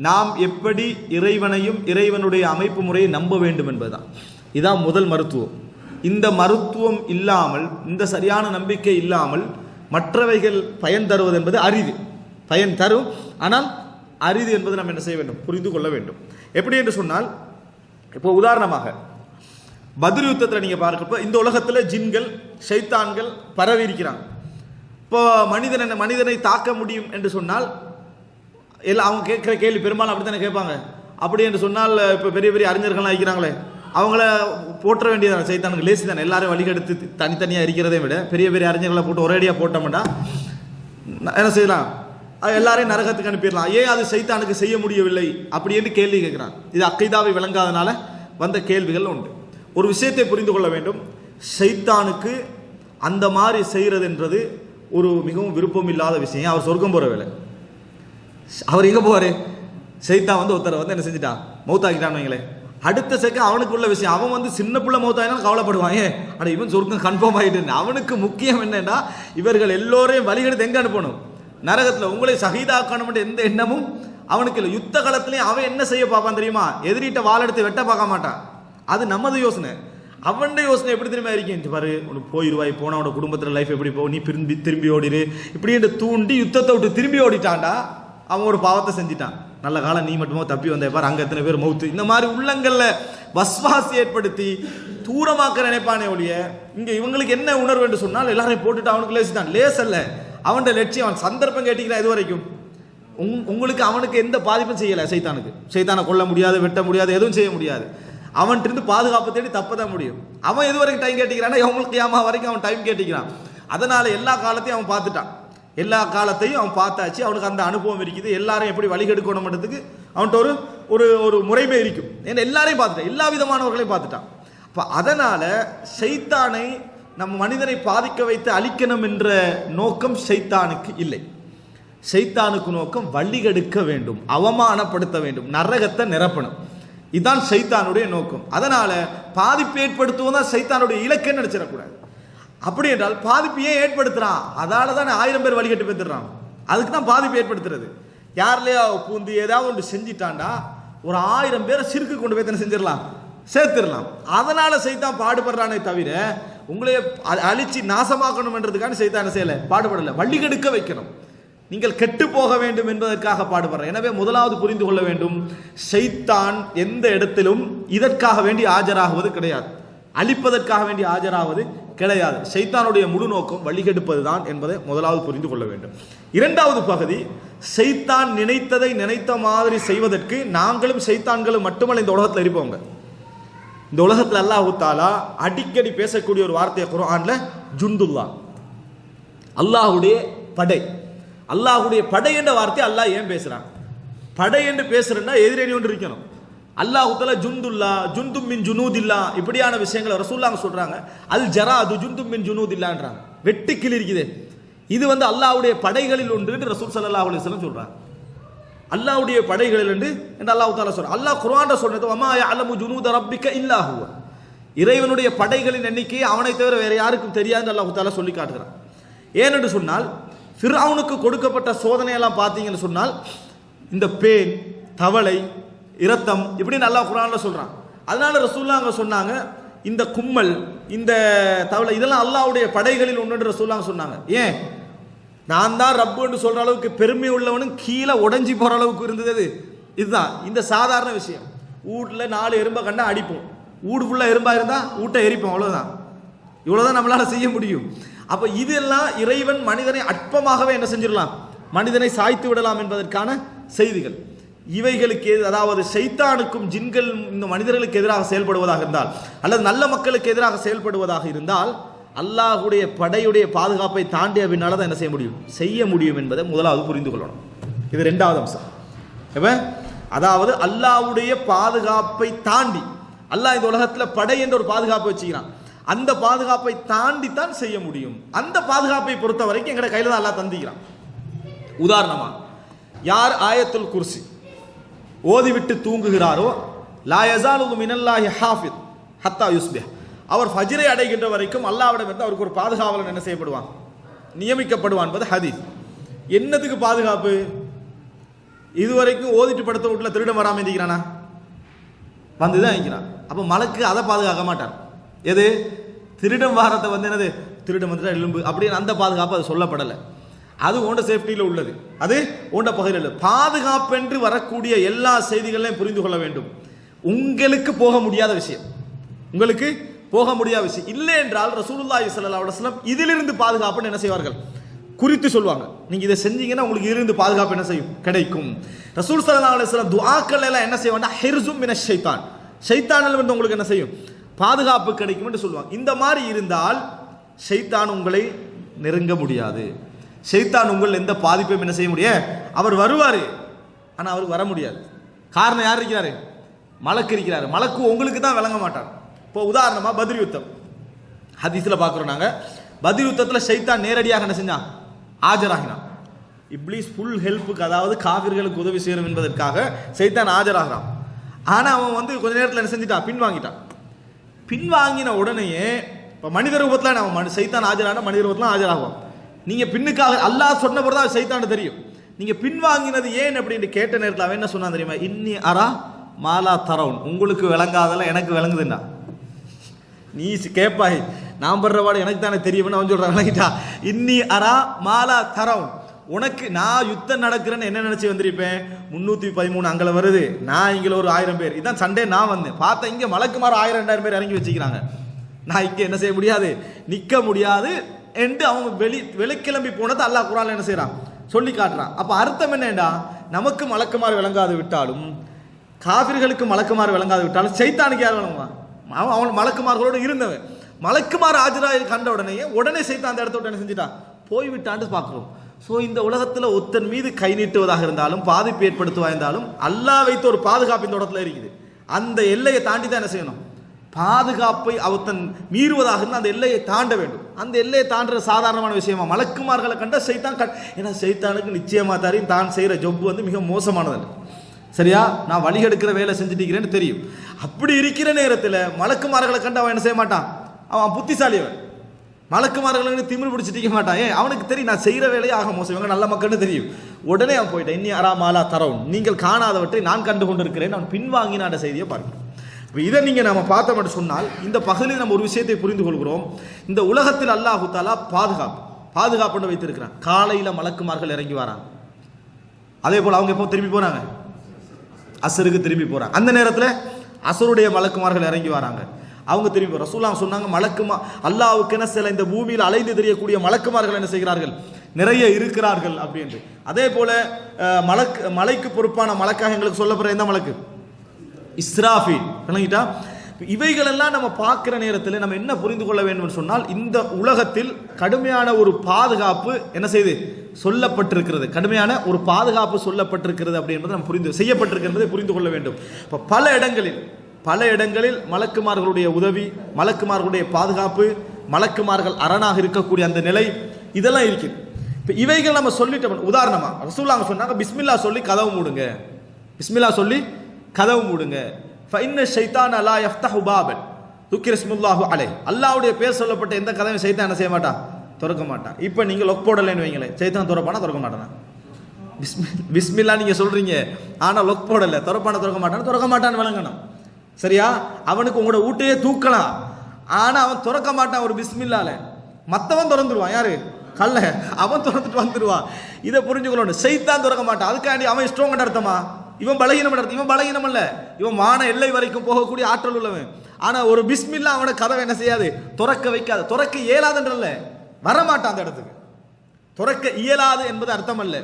நாம் எப்படி இறைவனையும் இறைவனுடைய அமைப்பு முறையை நம்ப வேண்டும் என்பதுதான். இதான் முதல் மருத்துவம். இந்த மருத்துவம் இல்லாமல், இந்த சரியான நம்பிக்கை இல்லாமல் மற்றவைகள் பயன் தருவது என்பது அரிது. பயன் தரும், ஆனால் அரிது என்பது நாம் என்ன செய்ய வேண்டும், புரிந்து கொள்ள வேண்டும். எப்படி என்று சொன்னால், இப்போ உதாரணமாக பத்ர் யுத்தத்தில் நீங்கள் பார்க்கப்போ இந்த உலகத்தில் ஜின்கள் ஷைத்தான்கள் பரவி இருக்கிறாங்க. இப்போ மனிதனை தாக்க முடியும் என்று சொன்னால் எல்லாம் அவங்க கேட்குற கேள்வி பெரும்பாலும் அப்படி தானே கேட்பாங்க. அப்படி என்று சொன்னால் இப்போ பெரிய பெரிய அறிஞர்கள்லாம் இருக்கிறாங்களே, அவங்கள போற்ற வேண்டியதான சைத்தானுக்கு லேசி தானே. எல்லாரும் வழிகெடுத்து தனித்தனியாக இருக்கிறதை விட பெரிய பெரிய அறிஞர்களை போட்டு ஒரேடியாக போட்டோம்னா என்ன செய்யலாம், எல்லாரையும் நரகத்துக்கு அனுப்பிடலாம். ஏன் அது சைத்தானுக்கு செய்ய முடியவில்லை அப்படி என்று கேள்வி கேட்குறான். இது அக்கைதாவை விளங்காதனால வந்த கேள்விகள் உண்டு. ஒரு விஷயத்தை புரிந்து கொள்ள வேண்டும், சைத்தானுக்கு அந்த மாதிரி செய்கிறது என்றது ஒரு மிகவும் விருப்பம் இல்லாத விஷயம். அவர் சொர்க்கம் போகிற வேலை. அவர் எங்கே போவார்? சைத்தான் வந்து ஒருத்தரை வந்து என்ன செஞ்சுட்டான், மௌத்தாக்கிட்டான்னு வைங்களேன். அடுத்த செகண்ட் அவனுக்கு உள்ள விஷயம், அவன் வந்து சின்ன பிள்ளை மௌத்தாயினாலும் கவலைப்படுவான். ஆனால் இவன் சொர்க்கம் கன்ஃபார்ம் ஆகிட்டு. அவனுக்கு முக்கியம் என்னன்னா, இவர்கள் எல்லோரையும் வழிகெடுத்து எங்கே அனுப்பணும், நரகத்தில். உங்களை சகிதாக்கணும் எந்த எண்ணமும் அவனுக்கு இல்லை. யுத்த காலத்திலையும் அவன் என்ன செய்ய பார்ப்பான் தெரியுமா? எதிரிட்ட வாள் எடுத்து வெட்ட பார்க்க மாட்டான். அது நமது யோசனை. அவன் யோசனை எப்படி திரும்ப இருக்கேன் பாரு, உனக்கு போயிடுவாய், போனவனோட குடும்பத்தில் லைஃப் எப்படி போ, நீ திரும்பி ஓடிடு இப்படி என்று தூண்டி யுத்தத்தை விட்டு திரும்பி ஓடிட்டான்டா. அவன் ஒரு பாவத்தை செஞ்சிட்டான். நல்ல காலம் நீ மட்டுமோ தப்பி வந்த பாரு, அங்கே எத்தனை பேர் மௌத்து. இந்த மாதிரி உள்ளங்கள்ல வஸ்வாசி ஏற்படுத்தி தூரமாக்க நினைப்பானே ஒழிய, இங்கே இவங்களுக்கு என்ன உணர்வு என்று சொன்னால் எல்லாரையும் போட்டுட்டு அவனுக்கு லேசிதான். லேஸ் அல்ல அவன் லட்சியம். அவன் சந்தர்ப்பம் கேட்டீங்களா இது வரைக்கும் உங்களுக்கு அவனுக்கு எந்த பாதிப்பும் செய்யலை. சைத்தானுக்கு சைத்தானை கொல்ல முடியாது, வெட்ட முடியாது, எதுவும் செய்ய முடியாது. அவன்கிட்ட பாதுகாப்பு தேடி தப்பதான் முடியும். அவன் எது வரைக்கும் டைம் கேட்டிக்கிறான்னா அவங்களுக்கு கியாமா வரைக்கும் அவன் டைம் கேட்டிக்கிறான். அதனால எல்லா காலத்தையும் அவன் பார்த்துட்டான். எல்லா காலத்தையும் அவன் பார்த்தாச்சு. அவனுக்கு அந்த அனுபவம் இருக்குது. எல்லாரையும் எப்படி வழிகெடுக்கணும்ன்றதுக்கு அவன்கிட்ட ஒரு ஒரு முறைமை இருக்கும். ஏன்னா எல்லாரையும் பார்த்துட்டான், எல்லா விதமானவர்களையும் பார்த்துட்டான். அப்போ அதனால சைத்தானை நம்ம மனிதனை பாதிக்க வைத்து அழிக்கணும் என்ற நோக்கம் சைத்தானுக்கு இல்லை. சைத்தானுக்கு நோக்கம் வழிகெடுக்க வேண்டும், அவமானப்படுத்த வேண்டும், நரகத்தை நிரப்பணும். இதுதான் சைத்தானுடைய நோக்கம். அதனால பாதிப்பு ஏற்படுத்துவதுதான் சைத்தானுடைய இலக்கை நினைச்சிடக்கூடாது. அப்படி என்றால் பாதிப்பு ஏன் ஏற்படுத்துறான்? அதால தான் 1000 பேர் வழிகட்டு பெற்றுறான். அதுக்கு தான் பாதிப்பு ஏற்படுத்துறது. யார்லையா பூந்து ஏதாவது ஒன்று செஞ்சிட்டாண்டா ஒரு 1000 பேரை சிறுக்கு கொண்டு போய் தானே செஞ்சிடலாம், சேர்த்துடலாம். அதனால சைத்தான் பாடுபடுறானே தவிர உங்களை அழிச்சு நாசமாக்கணும் என்றதுக்கான சைத்தான் செய்யலை, பாடுபடலை. வழிகெடுக்க வைக்கணும், நீங்கள் கெட்டு போக வேண்டும் என்பதற்காக பாடுபடுற. எனவே முதலாவது புரிந்து கொள்ள வேண்டும், ஷைத்தான் எந்த இடத்திலும் இதற்காக வேண்டி ஆஜராகுவது கிடையாது, அழிப்பதற்காக வேண்டி ஆஜராவது கிடையாது. ஷைத்தானுடைய முழு நோக்கம் வழிகெடுப்பது தான் என்பதை முதலாவது புரிந்து கொள்ள வேண்டும். இரண்டாவது பகுதி, ஷைத்தான் நினைத்ததை நினைத்த மாதிரி செய்வதற்கு நாங்களும் ஷைத்தான்களும் மட்டுமல்ல இந்த உலகத்தில் இருப்போங்க. இந்த உலகத்தில் அல்லாஹ் தஆலா அடிக்கடி பேசக்கூடிய ஒரு வார்த்தையை குர்ஆன்ல ஜுந்துல்லா, அல்லாஹ்வுடைய படை. அல்லாஹ்வுடைய படை என்ற வார்த்தை அல்லாஹ் ஏன் பேசுறான்? படை என்று பேசுறேன்னா எதிரணி ஒன்று இருக்கணும். அல்லாஹ் தஆலா ஜுந்துல்லா, ஜுந்தும் மின் ஜுனூதில்லா இப்படியான விஷயங்களை ரசூலுல்லாஹ் சொல்றாங்க. அல் ஜராது ஜுந்தும் மின் ஜுனூதில்லான்றாங்க. வெட்டி கிளி இருக்குது, இது வந்து அல்லாஹ்வுடைய படைகளில் ஒன்று என்று ரசூல் ஸல்லல்லாஹு அலைஹி வஸல்லம் சொல்றாங்க. அல்லாஹ்வுடைய படைகளில் என்று அல்லாஹ் தஆலா சொல்றான். அல்லாஹ் குர்ஆன்ல சொன்னது வமா யஅலமு ஜுனூத ரப்பிக இல்லா ஹுவ, இறைவனுடைய படைகளின் எண்ணிக்கை அவனை தவிர வேற யாருக்கும் தெரியாது என்று அல்லாஹ் தஆலா சொல்லி காட்டுகிறான். ஏனென்று சொன்னால் ஃபிர்அவுனுக்கு கொடுக்கப்பட்ட சோதனையெல்லாம் பார்த்தீங்கன்னு சொன்னால் இந்த பேன், தவளை, இரத்தம் இப்படின்னு அல்லாஹ் குர்ஆன்ல சொல்றான். அதனால ரசூலுல்லாஹ் அங்க சொன்னாங்க இந்த கும்மல், இந்த தவளை இதெல்லாம் அல்லாஹ்வுடைய படைகளில் ஒன்று என்று ரசூலுல்லாஹ் சொன்னாங்க. ஏன்? நான் தான் ரப்பு என்று சொல்ற அளவுக்கு பெருமை உள்ளவனும் கீழே உடைஞ்சி போற அளவுக்கு இருந்தது. இதுதான் இந்த சாதாரண விஷயம். வீட்டில் 4 எறும்பை கண்டா அடிப்போம், வீடு ஃபுல்லாக எறும்பா இருந்தால் வீட்டை எரிப்போம், அவ்வளோதான். இவ்வளோதான் நம்மளால செய்ய முடியும். அப்போ இதெல்லாம் இறைவன் மனிதனை அற்பமாகவே என்ன செஞ்சிடலாம், மனிதனை சாய்த்து விடலாம் என்பதற்கான செய்திகள். இவைகளுக்கு அதாவது ஷைத்தானுக்கும் ஜின்கள் இந்த மனிதர்களுக்கு எதிராக செயல்படுவதாக இருந்தால் அல்லது நல்ல மக்களுக்கு எதிராக செயல்படுவதாக இருந்தால் அல்லாஹ்வுடைய படையுடைய பாதுகாப்பை தாண்டிய பின்னால தான் என்ன செய்ய முடியும் என்பதை முதலாவது புரிந்து கொள்ளணும். இது இரண்டாவது அம்சம். அதாவது அல்லாஹ்வுடைய பாதுகாப்பை தாண்டி அல்லாஹ் இந்த உலகத்தில் படை என்ற ஒரு பாதுகாப்பை வச்சுக்கிறான். அந்த பாதுகாப்பை தாண்டி தான் செய்ய முடியும். அந்த பாதுகாப்பை பொறுத்த வரைக்கும் எங்கட கையில தான் அல்லாஹ் தந்திக்கிறான். உதாரணமா, யார் ஆயத்துல் குர்சி ஓதிவிட்டு தூங்குகிறாரோ லா யஸாலு மினல்லாஹி ஹாஃபித் ஹத்தா யுஸ்பிஹ், அவர் ஃபஜ்ரை அடைகின்ற வரைக்கும் அல்லாஹ்விடமிருந்து அவருக்கு ஒரு பாதுகாவலன் என்ன செய்யப்படுவான், நியமிக்கப்படுவான் என்பது ஹதீஸ். என்னதுக்கு பாதுகாப்பு? இதுவரைக்கும் ஓதிட்டு படுத்த வீட்டில் திருடம் வராமல் இருக்கிறானா? வந்துதான் இருக்கிறான். அப்போ மலக்கு அதை பாதுகாக்க மாட்டான். எது திருடம் வாரத்தை என்னது திருடம் வந்துட்டா எலும்பு அப்படின்னு அந்த பாதுகாப்பு அது சொல்லப்படலை. அது ஓண்ட சேஃப்டியில் உள்ளது, அது ஓண்ட பகுதியில் உள்ளது. பாதுகாப்பு என்று வரக்கூடிய எல்லா செய்திகளையும் புரிந்து கொள்ள வேண்டும். உங்களுக்கு போக முடியாத விஷயம், உங்களுக்கு போக முடியாத விஷயம் இல்லை என்றால் ரசூலுல்லாஹி ஸல்லல்லாஹு அலைஹி வஸல்லம் இதிலிருந்து பாதுகாப்புன்னு என்ன செய்வார்கள், குறித்து சொல்வாங்க. நீங்க இதை செஞ்சீங்கன்னா உங்களுக்கு இதிலிருந்து பாதுகாப்பு என்ன செய்யும், கிடைக்கும். ரசூல் ஸல்லல்லாஹு அலைஹி வஸல்லம் துஆக்கள் எல்லாம் என்ன செய்வாங்க, ஹிர்ஸும் மினஷ் ஷைத்தான், ஷைத்தானில் இருந்து உங்களுக்கு என்ன செய்யும், பாதுகாப்பு கிடைக்கும் என்று சொல்லுவாங்க. இந்த மாதிரி இருந்தால் ஷைத்தான் உங்களை நெருங்க முடியாது. ஷைத்தான் உங்கள் எந்த பாதிப்பையும் என்ன செய்ய முடியாது, அவர் வருவார் ஆனால் அவருக்கு வர முடியாது. காரணம் யார் இருக்கிறாரு, மலக்கு இருக்கிறாரு. மலக்கு உங்களுக்கு தான் விளங்க மாட்டார். இப்போ உதாரணமாக பத்ர் யுத்தம் ஹதீஸில் பார்க்குறோம் நாங்கள். பத்ர் யுத்தத்தில் ஷைத்தான் நேரடியாக என்ன செஞ்சான், ஆஜராகினான். இப்லீஸ் ஃபுல் ஹெல்ப்புக்கு, அதாவது காஃபிர்களுக்கு உதவி செய்யணும் என்பதற்காக ஷைத்தான் ஆஜராகிறான். ஆனால் அவன் கொஞ்ச நேரத்தில் என்ன செஞ்சிட்டான், பின்வாங்கிட்டான். பின்வாங்கின உடனேயே இப்போ மனித ரூபத்தில் அவன் ஷைத்தான் ஆஜரான மனித ரூபத்தில் ஆஜராகுவான். நீங்கள் பின்னுக்காக அல்லாஹ் சொன்ன பிறகு தான் ஷைத்தான்னு தெரியும். நீங்கள் பின்வாங்கினது ஏன் அப்படின்னு கேட்ட நேரத்தில் அவன் என்ன சொன்னான் தெரியுமா, இன்னி அரா மாலா தரவுன், உங்களுக்கு விளங்காதெல்லாம் எனக்கு விளங்குதுண்டா. நீ கேட்பாய், நான் படுறவாடு எனக்கு தானே தெரியும்னு அவன் சொல்கிறான். விளங்கிட்டா, இன்னி அரா மாலா தரவுன், உனக்கு நான் யுத்தம் நடக்கிறேன்னு என்ன நினச்சி வந்திருப்பேன், 313 அங்கே வருது, நான் இங்கே ஒரு 1000 பேர், இதான் சண்டே நான் வந்தேன். பார்த்தா இங்கே மலக்குமாறு 1000-2000 பேர் இறங்கி வச்சுக்கிறாங்க. நான் இங்கே என்ன செய்ய முடியாது, நிற்க முடியாது என்று அவங்க வெளிக்கிளம்பி போனது அல்லாஹ் குர்ஆன்ல என்ன செய்யறான், சொல்லி காட்டுறான். அப்போ அர்த்தம் என்னடா, நமக்கு மலக்குமாறு விளங்காது விட்டாலும் காஃபிர்களுக்கு மலக்குமாறு விளங்காது விட்டாலும் ஷைத்தானுக்கு யார் விளங்குவான், அவன் மலக்குமார்களோடு இருந்தவன். மலக்குமாறு ஆஜராக கண்ட உடனே ஷைத்தான் அந்த இடத்த விட்டு என்ன செஞ்சுட்டான், போய்விட்டான்னு பார்க்குறோம். ஸோ இந்த உலகத்தில் ஒத்தன் மீது கை நீட்டுவதாக இருந்தாலும் பாதிப்பு ஏற்படுத்துவதாக இருந்தாலும் அல்லாஹ் வைத்த ஒரு பாதுகாப்பு இந்த இடத்துல இருக்குது. அந்த எல்லையை தாண்டி தான் என்ன செய்யணும், பாதுகாப்பை அவத்தன் மீறுவதாக இருந்தால் அந்த எல்லையை தாண்ட வேண்டும். அந்த எல்லையை தாண்டுற சாதாரணமான விஷயமா, மலக்குமார்களை கண்ட ஷைத்தான் ஏன்னா ஷைத்தானுக்கு நிச்சயமா தெரியும் தான் செய்கிற ஜொப்பு மிக மோசமானது. சரியா, நான் வழி எடுக்கிற வேலை செஞ்சுட்டு இருக்கிறேன்னு தெரியும். அப்படி இருக்கிற நேரத்தில் மலக்குமார்களை கண்டு அவன் என்ன செய்ய மாட்டான், அவன் புத்திசாலி. அவன் மலக்குமார்களுக்கு திமிர் பிடிச்சிட்டு மாட்டான். அவனுக்கு தெரியும் நான் செய்கிற வேலையை ஆக மோசம், இவங்க நல்ல மக்கள்னு தெரியும். உடனே அவன் போயிட்டான், இன்னி அரா மாலா தரவும், நீங்கள் காணாதவற்றை நான் கண்டு கொண்டிருக்கிறேன், அவன் பின்வாங்கினான செய்தியை பார்க்கிறோம். இப்போ இதை நீங்கள் நம்ம பார்த்தோம் என்று சொன்னால் இந்த பகுதியில் நம்ம ஒரு விஷயத்தை புரிந்து கொள்கிறோம். இந்த உலகத்தில் அல்லாஹு தஆலா பாதுகாப்பு வைத்திருக்கிறான். காலையில் மலக்குமார்கள் இறங்கி வராங்க, அதே போல் அவங்க எப்போ திரும்பி போகிறாங்க, அசருக்கு திரும்பி போகிறாங்க. அந்த நேரத்தில் அசருடைய மலக்குமார்கள் இறங்கி வராங்க, அவங்க திரும்பி போகிறாங்க. ரசூலுல்லாஹ் சொன்னாங்க, அல்லாஹ்வுக்கென சில இந்த பூமியில் அலைந்து தெரியக்கூடிய மலக்குமார்கள் என்ன செய்கிறார்கள், நிறைய இருக்கிறார்கள் அப்படின்னு. அதே போல மலைக்கு பொறுப்பான மலக்காக எங்களுக்கு சொல்லப்படுற எந்த மலக்கு, இஸ்ராஃபீல். விளங்கிட்டா, இவைகளெல்லாம் நம்ம பார்க்கிற நேரத்தில் நம்ம என்ன புரிந்து கொள்ள வேண்டும் சொன்னால், இந்த உலகத்தில் கடுமையான ஒரு பாதுகாப்பு என்ன செய்து சொல்லப்பட்டிருக்கிறது, கடுமையான ஒரு பாதுகாப்பு சொல்லப்பட்டிருக்கிறது அப்படின்றது நம்ம செய்யப்பட்டிருக்கிறதை புரிந்து கொள்ள வேண்டும். இப்போ பல இடங்களில் மலக்குமார்களுடைய உதவி, மலக்குமார்களுடைய பாதுகாப்பு, மலக்குமார்கள் அரணாக இருக்கக்கூடிய அந்த நிலை இதெல்லாம் இருக்குது. இப்போ இவைகள் நம்ம சொல்லிட்டோம். உதாரணமாக ரசூலுல்லாஹ் சொன்னாங்க, பிஸ்மில்லா சொல்லி கதவு மூடுங்க, பிஸ்மில்லா சொல்லி கதவு மூடுங்க. ஃபைன்ன ஷைத்தான லா யஃப்தஹு பாபன் துக்கிர இஸ்முல்லாஹு அலைஹி, அல்லாஹ்வுடைய பேர் சொல்லப்பட்ட எந்த கதவையும் ஷைத்தான் என்ன செய்ய மாட்டான், திறக்க மாட்டான். இப்போ நீங்கள் லொக் போடலைன்னு வைங்களேன், ஷைத்தான் திறப்பானா திறக்க மாட்டானா, பிஸ்மில்லா நீங்கள் சொல்கிறீங்க ஆனால் லொக் போடலை, திறக்க மாட்டான்னு விளங்கணும். சரியா, அவனுக்கு உங்களோட வீட்டையே தூக்கலாம், ஆனால் அவன் திறக்க மாட்டான் ஒரு பிஸ்மில்லால. மற்றவன் திறந்துடுவான், யாரு கல்ல, அவன் திறந்துட்டு வந்துடுவான். இதை புரிஞ்சுக்கணும், ஷைத்தான் திறக்க மாட்டான். அதுக்காண்டி அவன் ஸ்ட்ராங் அர்த்தமா, இவன் பலகீனம் அர்த்தம். இவன் பலகீனம் அல்ல, இவன் மான எல்லை வரைக்கும் போகக்கூடிய ஆற்றல் உள்ளவன். ஆனால் ஒரு பிஸ்மில்லா அவனை கதவை என்ன செய்யாது, துறக்க வைக்காது. துறக்க இயலாதுன்றல்ல, வரமாட்டான் அந்த இடத்துக்கு. துறக்க இயலாது என்பது அர்த்தம் அல்ல,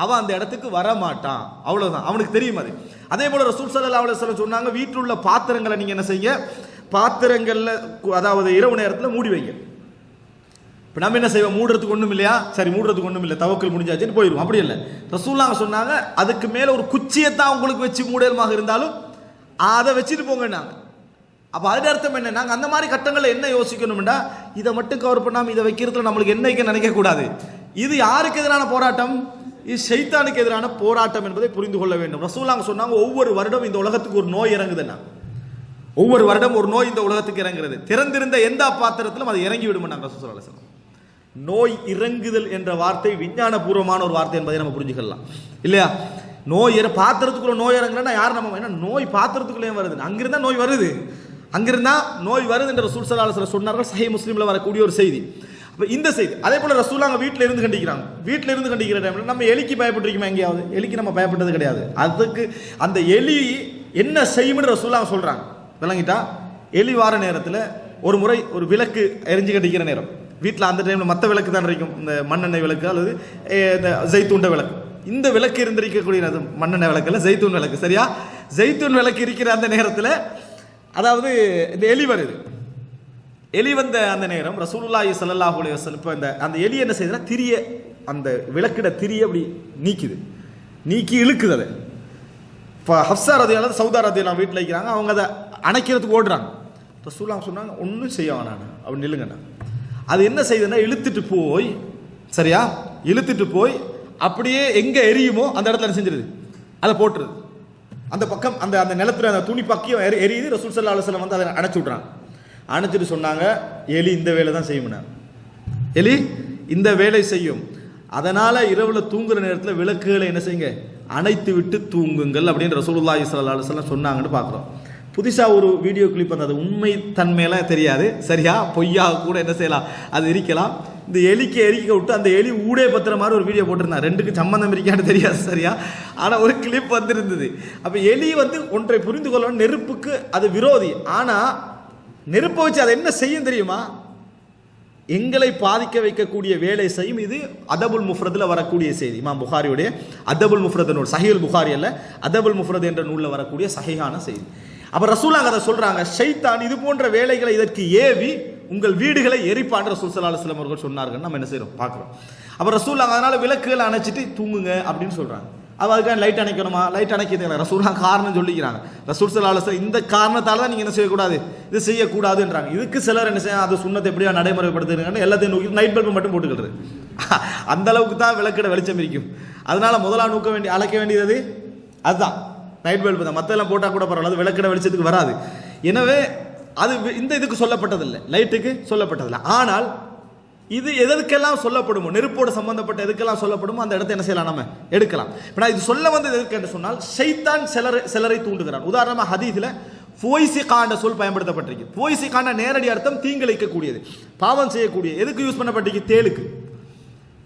அவன் அந்த இடத்துக்கு வர மாட்டான், அவ்வளவுதான், அவனுக்கு தெரியும் அது. அதே போல ரசூல் ஸல்லல்லாஹு அலைஹி வஸல்லம் சொன்னாங்க, வீட்டில் உள்ள பாத்திரங்களை நீங்க என்ன செய்ய, பாத்திரங்கள்ல அதாவது இரவு நேரத்தில் மூடி வைங்க. இப்போ நம்ம என்ன செய்வோம், மூடுறதுக்கு ஒன்றும் இல்லையா, சரி மூடுறதுக்கு ஒன்றும் இல்லை, தவக்கல் முடிஞ்சாச்சுன்னு போயிடுவோம். அப்படி இல்லை, ரசூலுல்லாஹ் சொன்னாங்க அதுக்கு மேலே ஒரு குச்சியத்தான் உங்களுக்கு வச்சு மூடலுமாக இருந்தாலும் அதை வச்சுட்டு போங்கன்னாங்க. அப்போ அதுக்கு அர்த்தம் என்ன, நாங்கள் அந்த மாதிரி கட்டங்களில் என்ன யோசிக்கணும்னா, இதை மட்டும் கவர் பண்ணாமல் இதை வைக்கிறதுல நம்மளுக்கு என்னைக்கு நினைக்கக்கூடாது. இது யாருக்கு எதிரான போராட்டம், இது ஷைத்தானுக்கு எதிரான போராட்டம் என்பதை புரிந்து கொள்ள வேண்டும். ரசூலுல்லாஹ் சொன்னாங்க, ஒவ்வொரு வருடம் இந்த உலகத்துக்கு ஒரு நோய் இறங்குதுன்னா, ஒவ்வொரு வருடம் ஒரு நோய் இந்த உலகத்துக்கு இறங்குறது, திறந்திருந்த எந்த பாத்திரத்திலும் அது இறங்கி விடுமாங்க ரசூல் ஸல்லல்லாஹு அலைஹி வஸல்லம். நோய் இறங்குதல் என்ற வார்த்தை விஞ்ஞான பூர்வமான ஒரு வார்த்தை என்பதை நம்ம புரிஞ்சுக்கலாம் இல்லையா. நோய் பாத்திரத்துக்குள்ள நோய் இறங்குறா யார் நம்ம, ஏன்னா நோய் பாத்திரத்துக்குள்ளே வருது, அங்கிருந்தா நோய் வருது, அங்கிருந்தா நோய் வருது என்று ரசூல் ஸல்லல்லாஹு அலைஹி வஸல்லம் சொன்னார்கள். சஹீஹ் முஸ்லிம்ல வரக்கூடிய ஒரு செய்தி. அப்ப இந்த செய்தி அதே போல ரசூலுல்லாஹ் வீட்டில் இருந்து கண்டிக்கிறாங்க. வீட்டில் இருந்து கண்டிக்கிற டைம்ல நம்ம எலிக்கு பயப்பட்டிருக்கோமா, எங்கேயாவது எலிக்கு நம்ம பயப்பட்டது கிடையாது. அதுக்கு அந்த எலி என்ன செய்யும்னு ரசூலுல்லாஹ் சொல்றாங்க, விளங்கிட்டா. எலி வார நேரத்தில் ஒரு முறை ஒரு விளக்கு எரிஞ்சு கட்டிக்கிற நேரம், வீட்டில் அந்த டைமில் மற்ற விளக்கு தான் இருக்கும், இந்த மண்ணெண்ணெய் விளக்கு அல்லது இந்த ஜெய்தூண்ட விளக்கு. இந்த விளக்கு இருந்திருக்கக்கூடிய மண்ணெண்ணெய் விளக்கு இல்லை, ஜெய்தூன் விளக்கு, சரியா. ஜெய்தூன் விளக்கு இருக்கிற அந்த நேரத்தில் அதாவது இந்த எலி வருது. எலி வந்த அந்த நேரம் ரசூலுல்லாஹி ஸல்லல்லாஹு அலைஹி வஸல்லம் இப்போ அந்த எலி என்ன செய்யுதுன்னா, திரிய அந்த விளக்கிட திரிய அப்படி நீக்குது, நீக்கி இழுக்குது அதை. இப்போ ஹப்ஸா ரதியல்லாஹு சௌதா ரதியல்லாஹு வீட்டில் இருக்கிறாங்க, அவங்க அதை அணைக்கிறதுக்கு ஓடுறாங்க. ரசூலுல்லாஹ் சொன்னாங்க, ஒன்றும் செய்ய வேணாம் அப்படி நில்லுங்கண்ணா. அது என்ன செய்யுதுன்னா, இழுத்துட்டு போய், சரியா, இழுத்துட்டு போய் அப்படியே எங்கே எரியுமோ அந்த இடத்துல என்ன செஞ்சிருது, அதை போட்டுருது. அந்த பக்கம் அந்த அந்த நிலத்துல அந்த துணி பக்கியம் எரியுது. ரசூல் ஸல்லல்லாஹு அலைஹி வஸல்லம் வந்து அதை அணைச்சி விட்றாங்க. அணைச்சிட்டு சொன்னாங்க, எலி இந்த வேலை தான் செய்யும், எலி இந்த வேலை செய்யும், அதனால இரவுல தூங்குற நேரத்தில் விளக்குகளை என்ன செய்யுங்க, அணைத்து விட்டு தூங்குங்கள் அப்படின்னு ரசூலுல்லாஹி ஸல்லல்லாஹு அலைஹி வஸல்லம் சொன்னாங்கன்னு பார்க்குறோம். புதுசாக ஒரு வீடியோ கிளிப் வந்து அது உண்மை தன்மையெல்லாம் தெரியாது, சரியா, பொய்யா கூட என்ன செய்யலாம், அது எரிக்கலாம். இந்த எலிக்கு எரிக்க விட்டு அந்த எலி ஊடே பத்துற மாதிரி ஒரு வீடியோ போட்டிருந்தாங்க, ரெண்டுக்கு சம்பந்தம் இருக்கான்னு தெரியாது, சரியா, ஆனால் ஒரு கிளிப் வந்திருந்தது. அப்போ எலி வந்து ஒன்றை புரிந்து கொள்ளணும், நெருப்புக்கு அது விரோதி, ஆனால் நெருப்பை வச்சு அதை என்ன செய்யும் தெரியுமா, எங்களை பாதிக்க வைக்கக்கூடிய வேலை செய்யும். இது அதபுல் முஃப்ரதில் வரக்கூடிய செய்தி, இமாம் புகாரியுடைய அதபுல் முஃப்ரத் நூல், சஹீஹுல் புகாரி அல்ல, அதபுல் முஃப்ரத் என்ற நூலில் வரக்கூடிய சஹீஹான செய்தி. அப்ப ரசூலுல்லாஹ் அதை சொல்றாங்க, ஷைத்தான் இது போன்ற வேலைகளை இதற்கு ஏவி உங்கள் வீடுகளை எரிப்பான்னு ரசூல் ஸல்லல்லாஹு அலைஹி வஸல்லம் அவர்கள் சொன்னார்கள். நம்ம என்ன செய்யறோம் பார்க்கிறோம். அப்ப ரசூலுல்லாஹ் அதனால விளக்குகளை அணைச்சிட்டு தூங்குங்க அப்படின்னு சொல்றாங்க. அதுக்காக லைட் அணைக்கணுமா, லைட் அணைக்கிறதுல ரசூலுல்லாஹ் காரணம் சொல்லிக்கிறாங்க. ரசூல் ஸல்லல்லாஹு அலைஹி வஸல்லம் இந்த காரணத்தால தான் நீங்க என்ன செய்யக்கூடாது, இது செய்யக்கூடாதுன்றாங்க. இதுக்கு சிலர் என்ன செய்ய, அது சுன்னத்தை எப்படியா நடைமுறைப்படுத்துறாங்கன்னு எல்லாத்தையும் நோக்கி நைட் பல்பு மட்டும் போட்டுக்கிறது. அந்த அளவுக்கு தான் விளக்கிட வெளிச்சம் இருக்கும். அதனால முதலா அழைக்க வேண்டியது அதுதான் நைட் பல்பு தான். மற்றெல்லாம் போட்டால் கூட பரவாயில்ல, அது விளக்கிட வெளிச்சத்துக்கு வராது. எனவே அது இந்த இதுக்கு சொல்லப்பட்டதில்லை, லைட்டுக்கு சொல்லப்பட்டதில்லை. ஆனால் இது எதற்கெல்லாம் சொல்லப்படுமோ, நெருப்போடு சம்பந்தப்பட்ட எதுக்கெல்லாம் சொல்லப்படுமோ அந்த இடத்தை என்ன செய்யலாம், நம்ம எடுக்கலாம். இப்போ நான் இது சொல்ல வந்தது எதற்கு என்று சொன்னால், ஷைத்தான் சிலரை தூண்டுகிறான். உதாரணமாக ஹதீஸில் ஃபோய்சிகாண்ட சொல் பயன்படுத்தப்பட்டிருக்கு. ஃபோய்சிகாண்ட நேரடி அர்த்தம் தீங்கிழைக்கக்கூடியது, பாவம் செய்யக்கூடிய. எதுக்கு யூஸ் பண்ணப்பட்டிருக்கு,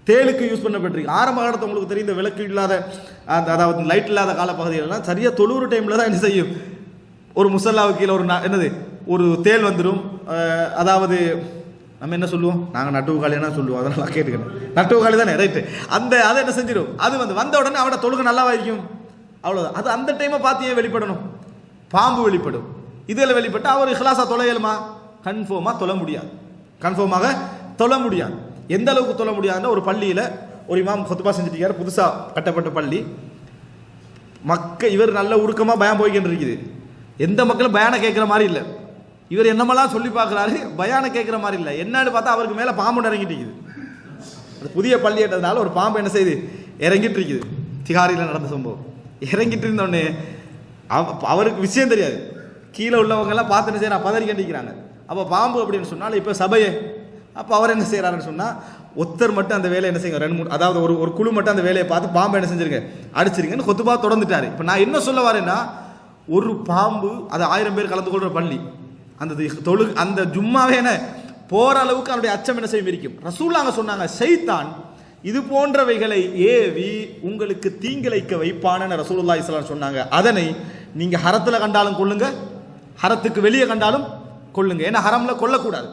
தேளுக்கு யூஸ் பண்ணப்பட்டிருக்கு. ஆரம்ப காலத்தை உங்களுக்கு தெரியும், இந்த விளக்கு இல்லாத அதாவது லைட் இல்லாத காலப்பகுதியிலலாம் சரியா தொழுவுற டைமில் தான் என்ன செய்யும், ஒரு முசல்லாவுக்கு கீழே ஒரு என்னது ஒரு தேள் வந்துடும். அதாவது நம்ம என்ன சொல்லுவோம், நாங்கள் நட்டுவு காலினா சொல்லுவோம், அதெல்லாம் கேட்டுக்கணும், நட்டுவு காலி தானே, ரைட்டு. அதை என்ன செஞ்சிடும், அது வந்த உடனே அவட தொழுகை நல்லாவா இருக்கும், அவ்வளோதான். அது அந்த டைமை பார்த்து ஏன் வெளிப்படணும், பாம்பு வெளிப்படும், இதில் வெளிப்பட்டு அவர் இஹ்லாஸா தொலையலுமா, கன்ஃபார்மாக தொழ முடியாது. எந்த அளவுக்கு தொழ முடியாதுன்னா, ஒரு பள்ளியில் ஒரு இமாம் குத்பா செஞ்சுட்டு இருக்காரு, புதுசாக கட்டப்பட்ட பள்ளி. இவர் நல்ல உருக்கமாக பயம் போய்கிட்டு இருக்குது, எந்த மக்களும் பயானை கேட்குற மாதிரி இல்லை. இவர் என்னமெல்லாம் சொல்லி பார்க்குறாரு, பயானை கேட்குற மாதிரி இல்லை. என்னன்னு பார்த்தா அவருக்கு மேலே பாம்பு இறங்கிட்டு இருக்குது. அது புதிய பள்ளின்றதுனால ஒரு பாம்பு என்ன செய்யுது, இறங்கிட்டு இருக்குது. திகாரியில் நடந்த சம்பவம். இறங்கிட்டு இருந்தோடனே அவருக்கு விஷயம் தெரியாது, கீழே உள்ளவங்கெல்லாம் பார்த்து என்ன செய்யறா, பதறி கண்டிக்கிறாங்க. அப்போ பாம்பு அப்படின்னு சொன்னால் இப்போ சபையே. அப்போ அவர் என்ன செய்கிறாருன்னு சொன்னால், ஒருத்தர் மட்டும் அந்த வேலையை என்ன செய்யுங்க, 2-3 அதாவது ஒரு குழு மட்டும் அந்த வேலையை பார்த்து பாம்பை என்ன செஞ்சிருங்க, அடிச்சிருங்கன்னு கொத்துபா தொடர்ந்துட்டாரு. இப்போ நான் என்ன சொல்ல வரேன்னா, ஒரு பாம்பு, அது 1000 பேர் கலந்து கொள்கிற பள்ளி, அந்த ஜும்மாவே என்ன போற அளவுக்கு அவருடைய அச்சம் என்ன செய்யும் இருக்கும். ரசூலுல்லாஹ் சொன்னாங்க, ஷைத்தான் இது போன்றவைகளை ஏவி உங்களுக்கு தீங்கிழைக்க வைப்பான்னு ரசூலுல்லாஹி ஸல்லல்லாஹு அலைஹி வஸல்லம் சொன்னாங்க. அதனை நீங்க ஹரத்துல கண்டாலும் கொள்ளுங்க, ஹரத்துக்கு வெளியே கண்டாலும் கொள்ளுங்க. ஏன்னா ஹரம்ல கொல்லக்கூடாது,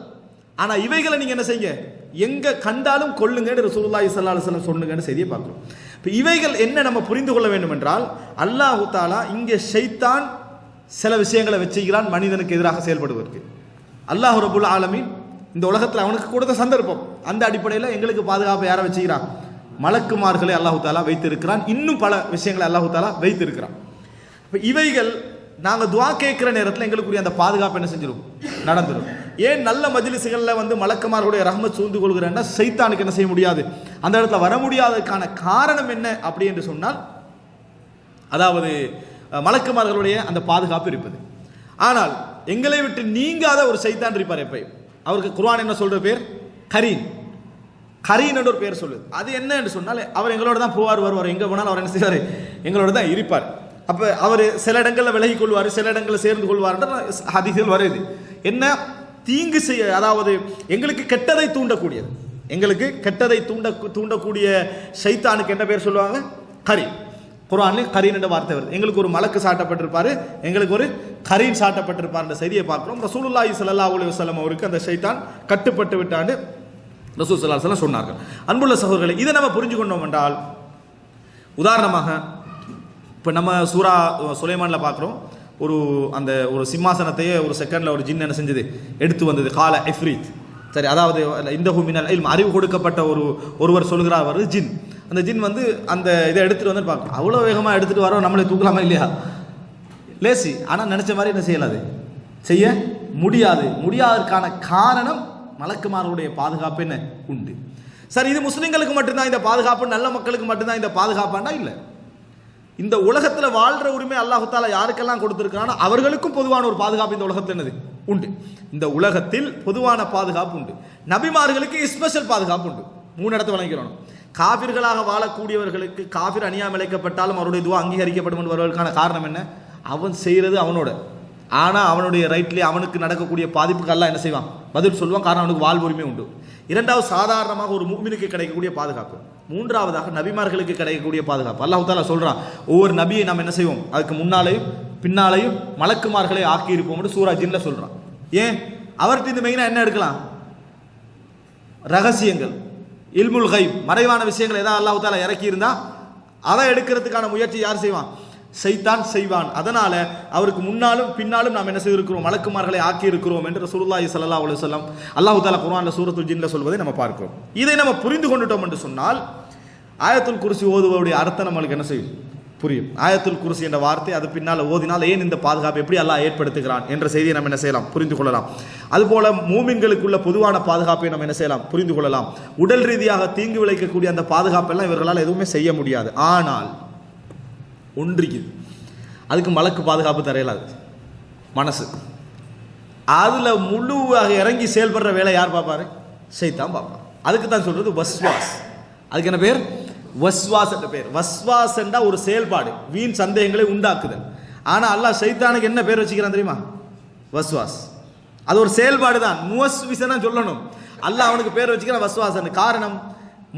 ஆனா இவைகளை நீங்க என்ன செய்யுங்க, எங்க கண்டாலும் கொல்லுங்கன்னு ரசூலுல்லாஹி ஸல்லல்லாஹு அலைஹி வஸல்லம் சொன்னுங்கன்னு செய்தியை பார்க்கிறோம். இப்போ இவைகள் என்ன நம்ம புரிந்து கொள்ள வேண்டும் என்றால், அல்லாஹு தாலா இங்கே ஷைத்தான் சில விஷயங்களை வச்சுக்கிறான் மனிதனுக்கு எதிராக செயல்படுவதற்கு. அல்லாஹ் ரப்புல் ஆலமீன் இந்த உலகத்தில் அவனுக்கு கொடுத்த சந்தர்ப்பம், அந்த அடிப்படையில் எங்களுக்கு பாதுகாப்பு யாரை வச்சுக்கிறான், மலக்குமார்களை அல்லாஹு தாலா வைத்திருக்கிறான். இன்னும் பல விஷயங்களை அல்லாஹு தாலா வைத்திருக்கிறான். இப்போ இவைகள் நாங்கள் துவா கேட்குற நேரத்தில் எங்களுக்குரிய அந்த பாதுகாப்பு என்ன செஞ்சிடும், நடந்துடும். ஏன் நல்ல மஜ்லிஸ்களில் வந்து மலக்குமார்களுடைய ரஹ்மத் சூழ்ந்து கொள்கிறேன்னா சைத்தானுக்கு என்ன செய்ய முடியாது, அந்த இடத்துல வர முடியாததுக்கான காரணம் என்ன அப்படி என்று சொன்னால், அதாவது மலக்குமார்களுடைய அந்த பாதுகாப்பு இருப்பது. ஆனால் எங்களை விட்டு நீங்காத ஒரு சைத்தான் இருப்பார் எப்பயும். அவருக்கு குர்ஆன் என்ன சொல்ற பேர், கரீன். கரீன் என்ற ஒரு பேர் சொல்லுது. அது என்ன என்று சொன்னால், அவர் எங்களோட தான் போவார் வருவார், எங்கே போனாலும் அவர் என்ன செய்வார், எங்களோட தான் இருப்பார். அப்போ அவர் சில இடங்களில் விலகி கொள்வார், சில இடங்களில் சேர்ந்து கொள்வார் என்ற ஹதீஸ்கள் வருது. என்ன தீங்கு செய்ய, அதாவது எங்களுக்கு கெட்டதை தூண்டக்கூடியது, எங்களுக்கு கெட்டதை தூண்டக்கூடிய ஷைத்தானுக்கு என்ன பேர் சொல்லுவாங்க, கரீன். குர்ஆனில் கரீன் என்ற வார்த்தை வருது. எங்களுக்கு ஒரு மலக்கு சாட்டப்பட்டிருப்பாரு, எங்களுக்கு ஒரு கரீன் சாட்டப்பட்டிருப்பார் என்ற செய்தியை பார்க்கிறோம். ரசூலுல்லாஹி ஸல்லல்லாஹு அலைஹி வஸல்லம் அவருக்கு அந்த ஷைத்தான் கட்டுப்பட்டு விட்டாண்டு ரசூல் ஸல்லல்லாஹு அலைஹி வஸல்லம் சொன்னார்கள். அன்புள்ள சகோதரர்களே, இதை நம்ம புரிஞ்சு கொண்டோம் என்றால், உதாரணமாக இப்போ நம்ம சூரா சுலைமானில் பார்க்குறோம், ஒரு சிம்மாசனத்தையே ஒரு செகண்டில் ஒரு ஜின் என்ன செஞ்சது, எடுத்து வந்தது. கால இஃப்ரீத், சரி, அதாவது இந்த மினல் இல்ம், அறிவு கொடுக்கப்பட்ட ஒருவர் சொல்கிறார், வருது ஜின். அந்த ஜின் வந்து அந்த இதை எடுத்துகிட்டு வந்து பார்க்கணும். அவ்வளோ வேகமாக எடுத்துகிட்டு வரோம், நம்மளை தூக்கலாமா இல்லையா, லேசி. ஆனால் நினச்ச மாதிரி என்ன செய்யலாது, செய்ய முடியாததற்கான காரணம் மலக்குமார்களுடைய பாதுகாப்பு என்ன உண்டு. சரி, இது முஸ்லிம்களுக்கு மட்டும்தான் இந்த பாதுகாப்பு, நல்ல மக்களுக்கு மட்டும்தான் இந்த பாதுகாப்பாண்டா இல்லை. இந்த உலகத்தில் வாழ்ற உரிமை அல்லாஹ் தஆலா யாருக்கெல்லாம் கொடுத்திருக்கிறானோ அவர்களுக்கும் பொதுவான ஒரு பாதுகாப்பு இந்த உலகத்தில் என்னது உண்டு. இந்த உலகத்தில் பொதுவான பாதுகாப்பு உண்டு. நபிமார்களுக்கு ஸ்பெஷல் பாதுகாப்பு உண்டு. 3 இடத்தை வழங்கிறோம். காபிர்களாக வாழக்கூடியவர்களுக்கு, காபிர் அநியாயம் இழைக்கப்பட்டாலும் அவருடைய துவா அங்கீகரிக்கப்படும் என்று வருவதற்கான காரணம் என்ன, அவன் செய்கிறது அவனோட, ஆனால் அவனுடைய ரைட்லேயே அவனுக்கு நடக்கக்கூடிய பாதிப்புக்கு அல்லாஹ் என்ன செய்வான், பதில் சொல்லுவான். காரணம் அவனுக்கு வாழ்வு உரிமை உண்டு. இரண்டாவது, சாதாரணமாக ஒரு முஃமினுக்கு கிடைக்கக்கூடிய பாதுகாப்பு. மூன்றாவதாக நபிமார்களுக்கு கிடைக்கக்கூடிய பாதுகாப்பு. அல்லாஹ் தஆலா சொல்றான், ஒவ்வொரு நபியை நாம் என்ன செய்வோம், அதுக்கு முன்னாலேயும் பின்னாலேயும் மலக்குமார்களை ஆக்கி இருப்போம் என்று சூரா ஜின்ல சொல்றான். ஏன், அவர்கிட்ட இந்த மெயினா என்ன எடுக்கலாம், ரகசியங்கள், இல்முல் கைப், மறைவான விஷயங்கள் ஏதாவது அல்லாஹ் தஆலா இறக்கி இருந்தா அதை எடுக்கிறதுக்கான முயற்சி யார் செய்வான், சைத்தான் செய்வான். அதனால அவருக்கு முன்னாலும் பின்னாலும் நாம் என்ன செய்திருக்கிறோம், மலக்குமார்களை ஆக்கி இருக்கிறோம் என்று ரசூலுல்லாஹி ஸல்லல்லாஹு அலைஹி வஸல்லம் அல்லாஹ் தஆலா குர்ஆன்ல சூரத்துல் ஜின்ல சொல்வதை நம்ம பார்க்கிறோம். இதை நம்ம புரிந்து கொண்டுட்டோம் என்று சொன்னால், ஆயத்துல் குர்சி ஓதுவதுடைய அர்த்தம் நம்மளுக்கு என்ன செய்யும், புரியும். ஆயத்துல் குர்சி என்ற வார்த்தை அது பின்னால் ஓதினால் ஏன் இந்த பாதுகாப்பு எப்படி அல்லாஹ் ஏற்படுத்துகிறான் என்ற செய்தியை நம்ம என்ன செய்யலாம், புரிந்து கொள்ளலாம். அதுபோல மூமின்களுக்குள்ள பொதுவான பாதுகாப்பை நம்ம என்ன செய்யலாம், புரிந்து கொள்ளலாம். உடல் ரீதியாக தீங்கு விளைக்கக்கூடிய அந்த பாதுகாப்பெல்லாம் இவர்களால் எதுவுமே செய்ய முடியாது. ஆனால் ஒன்றிக்கு அதுக்கு மலக்கு பாதுகாப்பு தரையலாது, மனசு. அதுல முழுவாக இறங்கி செயல்படுற வேலை யார் பார்ப்பாரு, ஷைத்தான் பார்ப்பார். அதுக்கு தான் சொல்றது வஸ்வாஸ். அதுக்கு என்ன பேர், வஸ்வாஸ் என்ற பேர். வஸ்வாஸ் என்ற ஒரு செயல்பாடு, வீண் சந்தேகங்களை உண்டாக்குதல். ஆனா அல்லாஹ் ஷைத்தானுக்கு என்ன பேர் வச்சுக்கிறான் தெரியுமா, வஸ்வாஸ். அது ஒரு செயல்பாடு தான், முவஸ்விசனா சொல்லணும். அல்லாஹ் அவனுக்கு பேர் வச்சுக்கிறான் வஸ்வாஸ். காரணம்,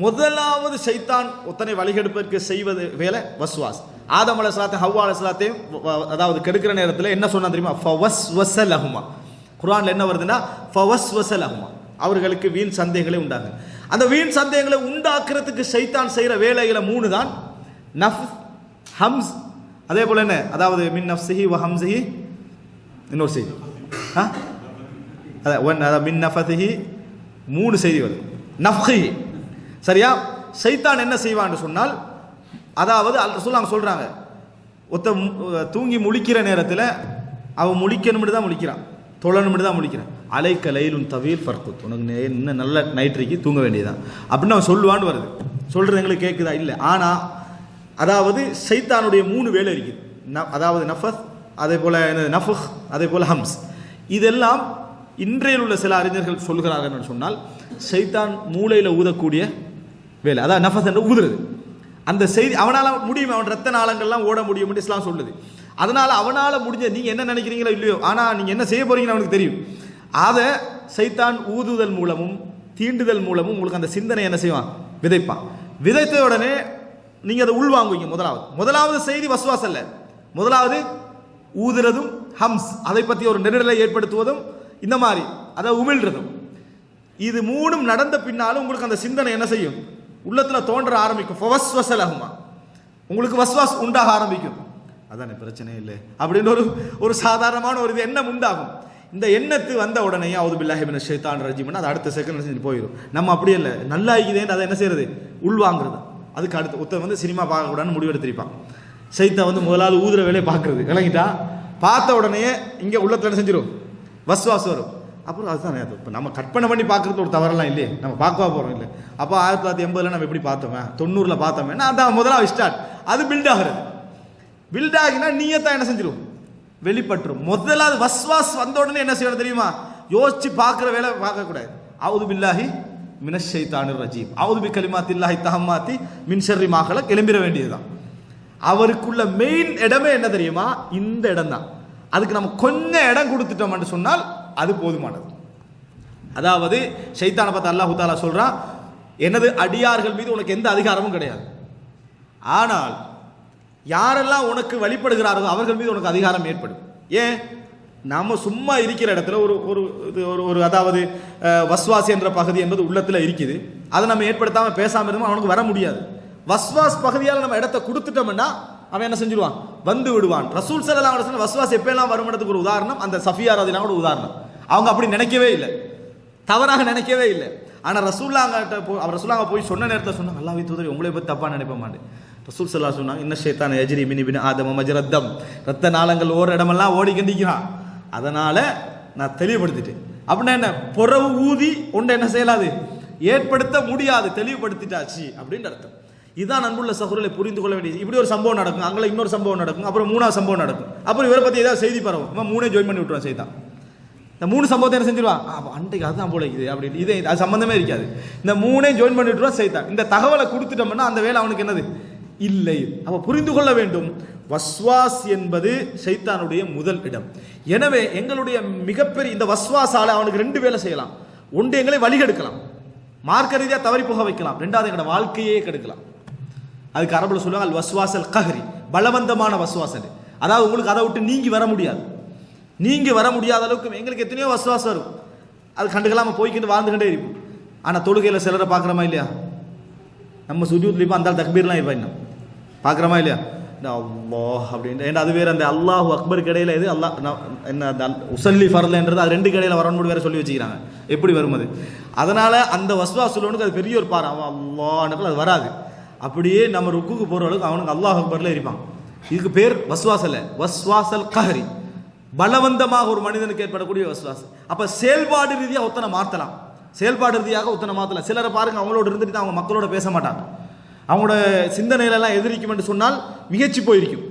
முதலாவது ஷைத்தான் ஒத்தனை வழிகெடுப்பதற்கு செய்வது வேலை வஸ்வாஸ். ஆதம் அலைஹிஸ்ஸலாத்தையும் ஹவ்வா அலைஹிஸ்ஸலாத்தையும் அதாவது கெடுக்கிற நேரத்தில் என்ன சொன்னா தெரியுமா, ஃபவஸ்வஸ லஹுமா. குர்ஆன்ல என்ன வருதுன்னா, ஃபவஸ்வஸ லஹுமா, அவர்களுக்கு வீண் சந்தேகங்களை உண்டாங்க. அந்த வீண் சந்தேகங்களை உண்டாக்குறதுக்கு ஷைத்தான் செய்யற வேலைகளை 3 தான், நஃப்ஸ், ஹம்ஸ், அதே போல என்ன, அதாவது மின் நஃப்ஸிஹி வ ஹம்ஸிஹி, இன்னொரு செய்தி அதான் மின் நஃபஸிஹி, 3 செய்தி வருது, நஃப்ஹிஹி. சரியா, ஷைத்தான் என்ன செய்வான்னு சொன்னால், அதாவது ரசூலுல்லாஹ் சொல்றாங்க, ஒருத்த தூங்கி முழிக்கிற நேரத்தில் அவன் முழிக்கணும்னு தான் முழிக்கிறான், தொழணும்னு தான் முழிக்கிறான். அலைக்க லைலுன் தவீல் ஃபர்குத், உனக்கு இன்னும் நல்ல நைட்ரிக்கு தூங்க வேண்டியதான் அப்படின்னு அவன் சொல்லுவான்னு வருது. சொல்றது எங்களுக்கு கேட்குதா, இல்லை. ஆனால் அதாவது ஷைத்தானுடைய 3 வேலை இருக்குது. அதாவது நஃபஸ், அதே போல நஃபுஹ், அதே போல ஹம்ஸ். இதெல்லாம் இன்றையில் உள்ள சில அறிஞர்கள் சொல்கிறார்கள் சொன்னால், ஷைத்தான் மூளையில் ஊதக்கூடிய வேலை, அதாவது நஃபஸ் என்று ஊதுறது. அந்த செய்தி அவனால் முடியும், அவன் ரத்த நாளங்கள்லாம் ஓட முடியும் என்று இஸ்லாம் சொல்லுது. அதனால அவனால் முடிஞ்ச, நீங்க என்ன நினைக்கிறீங்களோ இல்லையோ, ஆனால் நீங்க என்ன செய்ய போறீங்கன்னு அவனுக்கு தெரியும். அதை ஷைத்தான் ஊதுதல் மூலமும் தீண்டுதல் மூலமும் உங்களுக்கு அந்த சிந்தனை என்ன செய்வான், விதைப்பான். விதைத்த உடனே நீங்க அதை உள்வாங்குவீங்க. முதலாவது செய்தி வஸ்வாஸ் அல்ல, முதலாவது ஊதுறதும் ஹம்ஸ், அதை பற்றி ஒரு நெருடலை ஏற்படுத்துவதும், இந்த மாதிரி அதை உமிழ்றதும். இது மூணும் நடந்த பின்னாலும் உங்களுக்கு அந்த சிந்தனை என்ன செய்யும், உள்ளத்துல தோன்ற ஆரம்பிக்கும். ஃபவஸ்வஸலஹுமா, உங்களுக்கு வஸ்வாஸ் உண்டாக ஆரம்பிக்கும். அதானே பிரச்சனை இல்லை அப்படின்னு ஒரு சாதாரணமான ஒரு எண்ணம் உண்டாகும். இந்த எண்ணத்து வந்த உடனே அவுது பில்லாஹி மினஷ் ஷைத்தானிர் ரஜீம் அது அடுத்த செகண்ட் செஞ்சு போயிடும். நம்ம அப்படியே இல்லை, நல்லா இருக்குதேன்னு அதை என்ன செய்யறது, உள்வாங்கிறது. அதுக்கு அடுத்து ஒருத்தர் சினிமா பார்க்கக்கூடாதுன்னு முடிவெடுத்திருப்பான். சைத்தான் முதலாவது ஊதுற வேலையை பார்க்கறது, விளங்கிட்டா பார்த்த உடனே இங்கே உள்ளத்தில் என்ன செஞ்சிடும், வஸ்வாஸ் வரும். அப்புறம் அதுதான் இப்போ நம்ம கற்பனை பண்ணி பார்க்கறது ஒரு தவறெல்லாம் இல்லையே, நம்ம பார்க்கவா போகிறோம் இல்லை. அப்போ 1980 நம்ம எப்படி பார்த்தோமே, 90 பார்த்தோமே, அதான் முதலாவது ஸ்டார்ட். அது பில்ட் ஆகிறது. பில்ட் ஆகினா நீயத்தான் என்ன செஞ்சிடும், வெளிப்பட்டுரும். முதலாவது வஸ்வாஸ் வந்த உடனே என்ன செய்யணும் தெரியுமா, யோசிச்சு பார்க்குற வேலை பார்க்கக்கூடாது. அவுது பில்லாஹி மினஷ் ஷைத்தானிர் ரஜீம், அவுது பி கலிமாத்தில்லாஹி தஹம்மாத்தி மின் ஷர்ரி மா ஹலக், கிளம்பிட வேண்டியதுதான். அவருக்குள்ள மெயின் இடமே என்ன தெரியுமா, இந்த இடம் தான். அதுக்கு நம்ம கொஞ்சம் இடம் கொடுத்துட்டோம்னு சொன்னால் அது போதுமானது. அதாவது ஷைத்தானை பார்த்து அல்லாஹ் தஆலா சொல்றான், எனது அடியார்கள் மீது உனக்கு எந்த அதிகாரமும் கிடையாது, ஆனால் யாரெல்லாம் உனக்கு வழிபடுகிறார்களோ அவர்கள் மீது உனக்கு அதிகாரம் ஏற்படும். ஏன், நம்ம சும்மா இருக்கிற இடத்துல ஒரு அதாவது வஸ்வாஸ் என்ற பகுதி என்பது உள்ளத்தில் இருக்குது. அதை நம்ம ஏற்படுத்தாமல் பேசாமல் இருந்தால் அவனுக்கு வர முடியாது. வஸ்வாஸ் பகுதியால் நம்ம இடத்த கொடுத்துட்டோம்னா அவன் என்ன செஞ்சிருவான், வந்து விடுவான். ரசூல் ஸல்லல்லாஹு அலைஹி வஸல்லம் வஸ்வாஸ் எப்பெல்லாம் வருமானத்துக்கு ஒரு உதாரணம் அந்த சஃபியா ரலியல்லாஹு அன்ஹா உதாரணம். அவங்க அப்படி நினைக்கவே இல்லை, தவறாக நினைக்கவே இல்லை. ஆனால் ரசூலுல்லாஹ் போய் சொன்ன நேரத்தில் சொன்னாங்க, அல்லாஹ்வின் தூதரே உங்களை பற்றி தப்பா நினைப்ப மாட்டேன். ரசூல் ஸல்லல்லாஹு அலைஹி சொன்னாங்க, இன்ன ஷைத்தான யஜ்ரி மின் இப்னி ஆதம மஜ்ரத்தம், ரத்த நாளங்கள் ஓர் இடமெல்லாம் ஓடிக்கண்டிக்கிறான், அதனால நான் தெளிவுபடுத்திட்டேன். அப்படின்னா என்ன, புறவு ஊதி ஒன்றை என்ன செய்யலாது, ஏற்படுத்த முடியாது, தெளிவுபடுத்திட்டாச்சு அப்படின்னு அர்த்தம். இதுதான் அன்புள்ள சகோதரர்களை புரிந்து கொள்ள வேண்டியது. இப்படி ஒரு சம்பவம் நடக்கும், அங்கே இன்னொரு சம்பவம் நடக்கும், அப்புறம் 3வது சம்பவம் நடக்கும், அப்புறம் இவரை பற்றி ஏதாவது செய்தி பரவும், 3 ஜாயின் பண்ணி விட்டுருவான் செய்தான். இந்த 3 சம்பவத்தை என்ன செஞ்சிருவான், அன்றைக்கு அதுதான் போல இருக்குது அப்படின்னு, இதே அது சம்பந்தமே இருக்காது. இந்த 3 ஜாயின் பண்ணி விட்டுருவான் செய்தான். இந்த தகவலை கொடுத்துட்டோம்னா அந்த வேலை அவனுக்கு என்னது இல்லை. அவ புரிந்து கொள்ள வேண்டும், வஸ்வாஸ் என்பது ஷைத்தானுடைய முதல் இடம். எனவே எங்களுடைய மிகப்பெரிய இந்த வஸ்வாசால அவனுக்கு 2 வேலை செய்யலாம். ஒன்று, எங்களை வழிகெடுக்கலாம், மார்க்க ரீதியாக தவறி போக வைக்கலாம். 2வது, எங்களோட வாழ்க்கையே கெடுக்கலாம். அதுக்கு அரபுல சொல்லுவாங்க அல் வஸ்வாசல் கஹரி, பலவந்தமான வஸ்வாசல். அதாவது உங்களுக்கு அதை விட்டு நீங்கி வர முடியாது, நீங்கி வர முடியாத அளவுக்கு. எங்களுக்கு எத்தனையோ வஸ்வாஸ் வரும், அது கண்டுக்கலாம போய்க்கிட்டு வாழ்ந்துகிட்டே இருக்கும். ஆனால் தொழுகையில் சிலரை பார்க்குறோமா இல்லையா, நம்ம சுஜூத்ல இப்போ அந்த தக்பீர்லாம் இருப்பா, இன்னும் பார்க்குறோமா இல்லையா, இந்த அல்லாஹ் அப்படின்ட்டு. ஏன்னா அது வேறு, அந்த அல்லாஹ் அக்பருக்கு இடையில இது அல்லாஹ் என்ன அந்த உசல்லி ஃபர்லன்றது அது 2 இடையில வரணும் வேற சொல்லி வச்சுக்கிறாங்க. எப்படி வரும் அது? அதனால அந்த வஸ்வாஸ் உள்ளவனுக்கு அது பெரிய ஒரு பாரு, அவன் அல்லாஹ்னு அது வராது. அப்படியே நம்ம ருக்குக்கு போகிற அளவுக்கு அவனுக்கு அல்லாஹ் அக்பர்ல இருப்பான். இதுக்கு பேர் வஸ்வாசல், வஸ்வாசல் கஹரி, பலவந்தமாக ஒரு மனிதனுக்கு ஏற்படக்கூடிய வஸ்வாஸ். அப்போ செயல்பாடு ரீதியாக ஒத்தனை மாற்றலாம், செயல்பாடு ரீதியாக ஒத்தனை மாற்றலாம். சிலரை பாருங்க, அவங்களோட இருந்துட்டு அவங்க மக்களோட பேச மாட்டாங்க, அவங்களோட சிந்தனையிலெல்லாம் எதிரிக்கும் என்று சொன்னால் மிகச்சி போயிருக்கும்,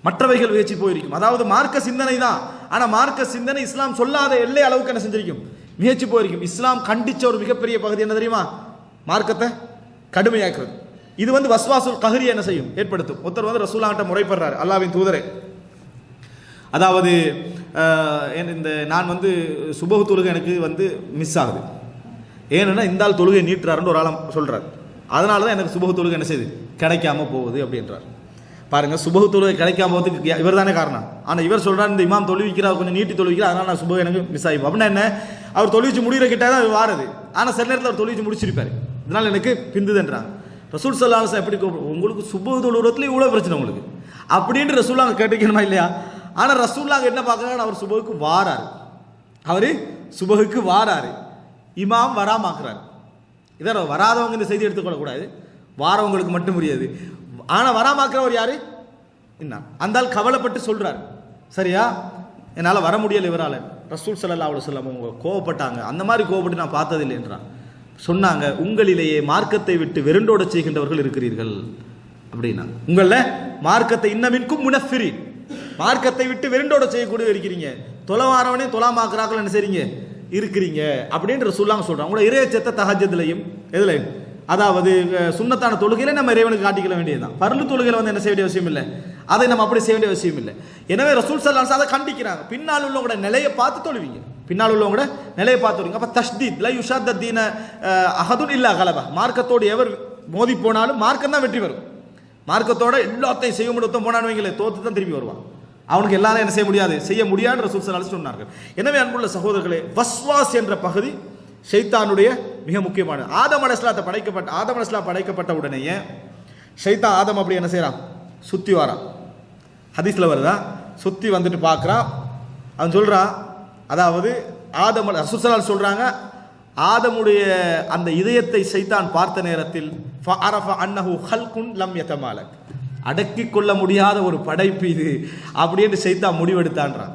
மற்றவைகள் முயற்சி போயிருக்கும். அதாவது மார்க்க சிந்தனை தான், ஆனால் மார்க்க சிந்தனை இஸ்லாம் சொல்லாத எல்லை அளவுக்கு என்ன செஞ்சிருக்கும், முயற்சி போயிருக்கும். இஸ்லாம் கண்டிச்ச ஒரு மிகப்பெரிய பகுதி என்ன தெரியுமா, மார்க்கத்தை கடுமையாக்குறது. இது வஸ்வாசுல் கஹரி என்ன செய்யும், ஏற்படுத்தும். ஒருத்தர் ரசூலுல்லாஹ்ட்ட முறைப்படுறாரு, அல்லாஹ்வின் தூதரே, அதாவது இந்த நான் சுபஹ் தொழுகை எனக்கு மிஸ் ஆகுது, ஏன்னா இந்த ஆள் தொழுகை நீட்டுறாருன்னு ஒரு ஆளம் சொல்றாரு, அதனால தான் எனக்கு சுபஹ் தொழுகை என்ன செய்யுது, கிடைக்காம போகுது அப்படின்றார். பாருங்க, சுபஹ் தொழுகை கிடைக்காம போகிறதுக்கு இவர் தானே காரணம். ஆனால் இவர் சொல்றாரு, இந்த இமாம் தொழுவிக்கிறார், கொஞ்சம் நீட்டி தொழுவிக்கிறார், அதனால நான் சுபஹ் எனக்கு மிஸ் ஆகிப்போம். அப்படின்னா என்ன, அவர் தொழுவிச்சு முடிகிற கிட்ட தான் அவர் வாரது, ஆனால் சில நேரத்தில் அவர் தொழுவிச்சு முடிச்சிருப்பாரு, இதனால எனக்கு பிந்துதுன்றாங்க. ரசூல் ஸல்லல்லாஹு அலைஹி வஸல்லம் எப்படி உங்களுக்கு சுபஹ் தொழுகிறதுல இவ்வளோ பிரச்சனை உங்களுக்கு அப்படின்ட்டு ரசூலுல்லாஹ் கேட்டுக்கணுமா இல்லையா? ஆனால் ரசூலுல்லாஹ் என்ன பார்க்குறாங்க, அவர் சுபஹுக்கு வாராரு, அவர் சுபஹுக்கு வாராரு, இமாம் வராமாக்குறாரு. இதான் வராதவங்க இந்த செய்தி எடுத்துக்கொள்ளக்கூடாது, வாரவங்களுக்கு மட்டும் புரியாது. ஆனால் வராமாக்குறவர் யாரு, என்ன அந்த ஆள் கவலைப்பட்டு சொல்றாரு, சரியா என்னால் வர முடியலை இவரால். ரசூல் ஸல்லல்லாஹு அலைஹி வஸல்லம் அவங்க கோவப்பட்டாங்க, அந்த மாதிரி கோவப்பட்டு நான் பார்த்ததில்லை என்றான். சொன்னாங்க, உங்களிலேயே மார்க்கத்தை விட்டு வெறுண்டோட செய்கின்றவர்கள் இருக்கிறீர்கள் அப்படின்னா, உங்கள மார்க்கத்தை இன்னமின்கும் முனஃபிரின், மார்க்கத்தை விட்டு வெறுண்டோட செய்யக்கூடிய இருக்கிறீங்க, தொலைவாரவனே தொலாமாக்குறாக்கள் என்ன செய்றீங்க இருக்கிறீங்க அப்படின்னு ரசூலுல்லாஹ் சொல்றாங்க. உங்களோட இறையச்சத்தை தஹஜ்ஜுலையும் எதுலையும், அதாவது சுன்னத்தான தொழுகையில நம்ம இறைவனுக்கு காட்டிக்கொள்ள வேண்டியதுதான். பர்லு தொழுகையில என்ன செய்ய வேண்டிய அவசியம் இல்லை, அதை நம்ம அப்படி செய்ய வேண்டிய அவசியம் இல்லை. எனவே ரசூல் ஸல்லல்லாஹு அலைஹி வஸல்லம் அதை கண்டிக்கிறாங்க. பின்னால் உள்ளவங்களோட நிலையை பார்த்து தொழுவீங்க, பின்னால் உள்ளவங்களோட நிலையை பார்த்து தொழுவீங்க. அப்ப தஷ்தீத் லா யுஷாத்தத் தீன அஹதுன் இல்லா கலபா, மார்க்கத்தோடு எவர் மோதி போனாலும் மார்க்கம் தான் வெற்றி வரும். மார்க்கத்தோட எல்லாத்தையும் செய்ய முடியும் போனான்னு வைங்களே, தோத்து தான் திரும்பி வருவான். அவனுக்கு எல்லாரும் என்ன செய்ய முடியாது, செய்ய முடியாது ரசூல் ஸல்லல்லாஹு அலைஹி வஸல்லம் சொன்னார்கள். எனவே அன்புள்ள சகோதரர்களே, வஸ்வாஸ் என்ற பகுதி ஷைத்தானுடைய மிக முக்கியமானது. ஆதம் அலைஹிஸ்ஸலாம் படைக்கப்பட்ட உடனேயே ஷைத்தான் ஆதம் அப்படி என்ன செய்யறான், சுத்தி வரான். ஹதீஸ்ல வருதா, சுத்தி வந்துட்டு பார்க்கறான். அவன் சொல்றான், அதாவது ஆதம் ரசூல் ஸல்லல்லாஹு அலைஹி சொல்றாங்க, ஆதமுடைய அந்த இதயத்தை ஷைத்தான் பார்த்த நேரத்தில் ஃபஅரஃப அன்னஹு ஹல்குன் லம் யதமாலக், அடக்கிக் கொள்ள முடியாத ஒரு படைப்பு இது அப்படின்னு ஷைத்தான் முடிவெடுத்தான்றான்.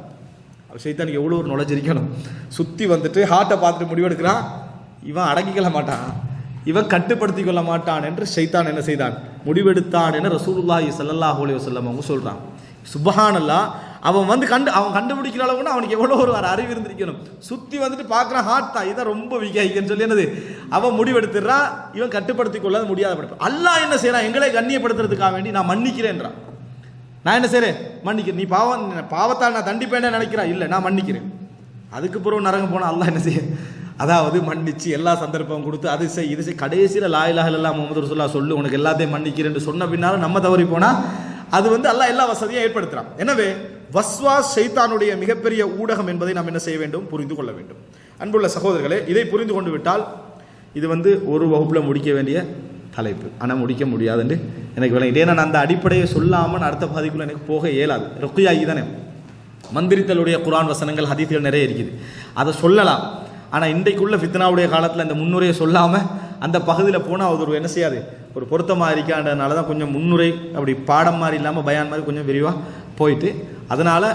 ஷைத்தானுக்கு எவ்வளோ ஒரு நுழைஞ்சிருக்கணும். சுற்றி வந்துட்டு ஹார்ட்டை பார்த்துட்டு முடிவெடுக்கிறான். இவன் அடக்கிக்கொள்ள மாட்டான், இவன் கட்டுப்படுத்தி கொள்ள மாட்டான் என்று ஷைத்தான் என்ன செய்தான், முடிவெடுத்தான் என ரசூலுல்லாஹி ஸல்லல்லாஹு அலைஹி வஸல்லம் அவங்க சொல்றான். சுப்ஹானல்லாஹ். அவன் வந்து கண்டுபிடிக்கிற அளவுக்கு அவனுக்கு எவ்வளோ ஒரு அறிவு இருந்திருக்கணும். சுற்றி வந்துட்டு பார்க்குறான், ஹார்ட் தான் இதான் ரொம்ப வீக்காகிக்கன்னு சொல்லி என்னது அவன் முடிவெடுத்துடுறான். இவன் கட்டுப்படுத்தி கொள்ள முடியாத படைப்பு. அல்லாஹ் என்ன செய்யறான், எங்களை கண்ணியப்படுத்துறதுக்காக வேண்டி நான் மன்னிக்கிறேன்றான். நான் என்ன செய்றேன், மன்னிக்கிறேன். நீ பாவத்தால் நான் தண்டிப்பேன்னு நினைக்கிறான், இல்லை நான் மன்னிக்கிறேன். அதுக்கு பிறகு நரகம் போனால் அல்லாஹ் என்ன செய்ய, அதாவது மன்னிச்சு எல்லா சந்தர்ப்பம் கொடுத்து அது செய் இது செய், கடைசியில் லா இலாஹ இல்லல்லாஹ் முஹம்மது ரசூலுல்லாஹ் சொல்லு உனக்கு எல்லாத்தையும் மன்னிக்கிறேன்னு சொன்ன பின்னாலும் நம்ம தவறி போனால் அது வந்து அல்லாஹ் எல்லா வசதியும் ஏற்படுத்துறான். எனவே வஸ்வாஸ் ஷைத்தானுடைய மிகப்பெரிய ஊடகம் என்பதை நாம் என்ன செய்ய வேண்டும், புரிந்து கொள்ள வேண்டும். அன்புள்ள சகோதரர்களே, இதை புரிந்து கொண்டு விட்டால் இது வந்து ஒரு வகுப்பில் முடிக்க வேண்டிய தலைப்பு, ஆனால் முடிக்க முடியாதுன்னு எனக்கு விளங்கிட்டு. ஏன்னா நான் அந்த அடிப்படையை சொல்லாமல் அடுத்த பாதிக்குள்ள எனக்கு போக இயலாது. ருக்யாகி தானே மந்திரித்தலுடைய குர்ஆன் வசனங்கள் ஹதீஸ்கள் நிறைய இருக்குது, அதை சொல்லலாம். ஆனால் இன்றைக்குள்ள ஃபித்னாவுடைய காலத்தில் அந்த முன்னுரையை சொல்லாமல் அந்த பகுதியில் போனால் அது ஒரு என்ன செய்யாது, ஒரு பொருத்தமாக இருக்கான்றதுனால தான் கொஞ்சம் முன்னுரை அப்படி பாடம் மாதிரி இல்லாமல் பயான் மாதிரி கொஞ்சம் விரிவாக போயிட்டு, அதனால்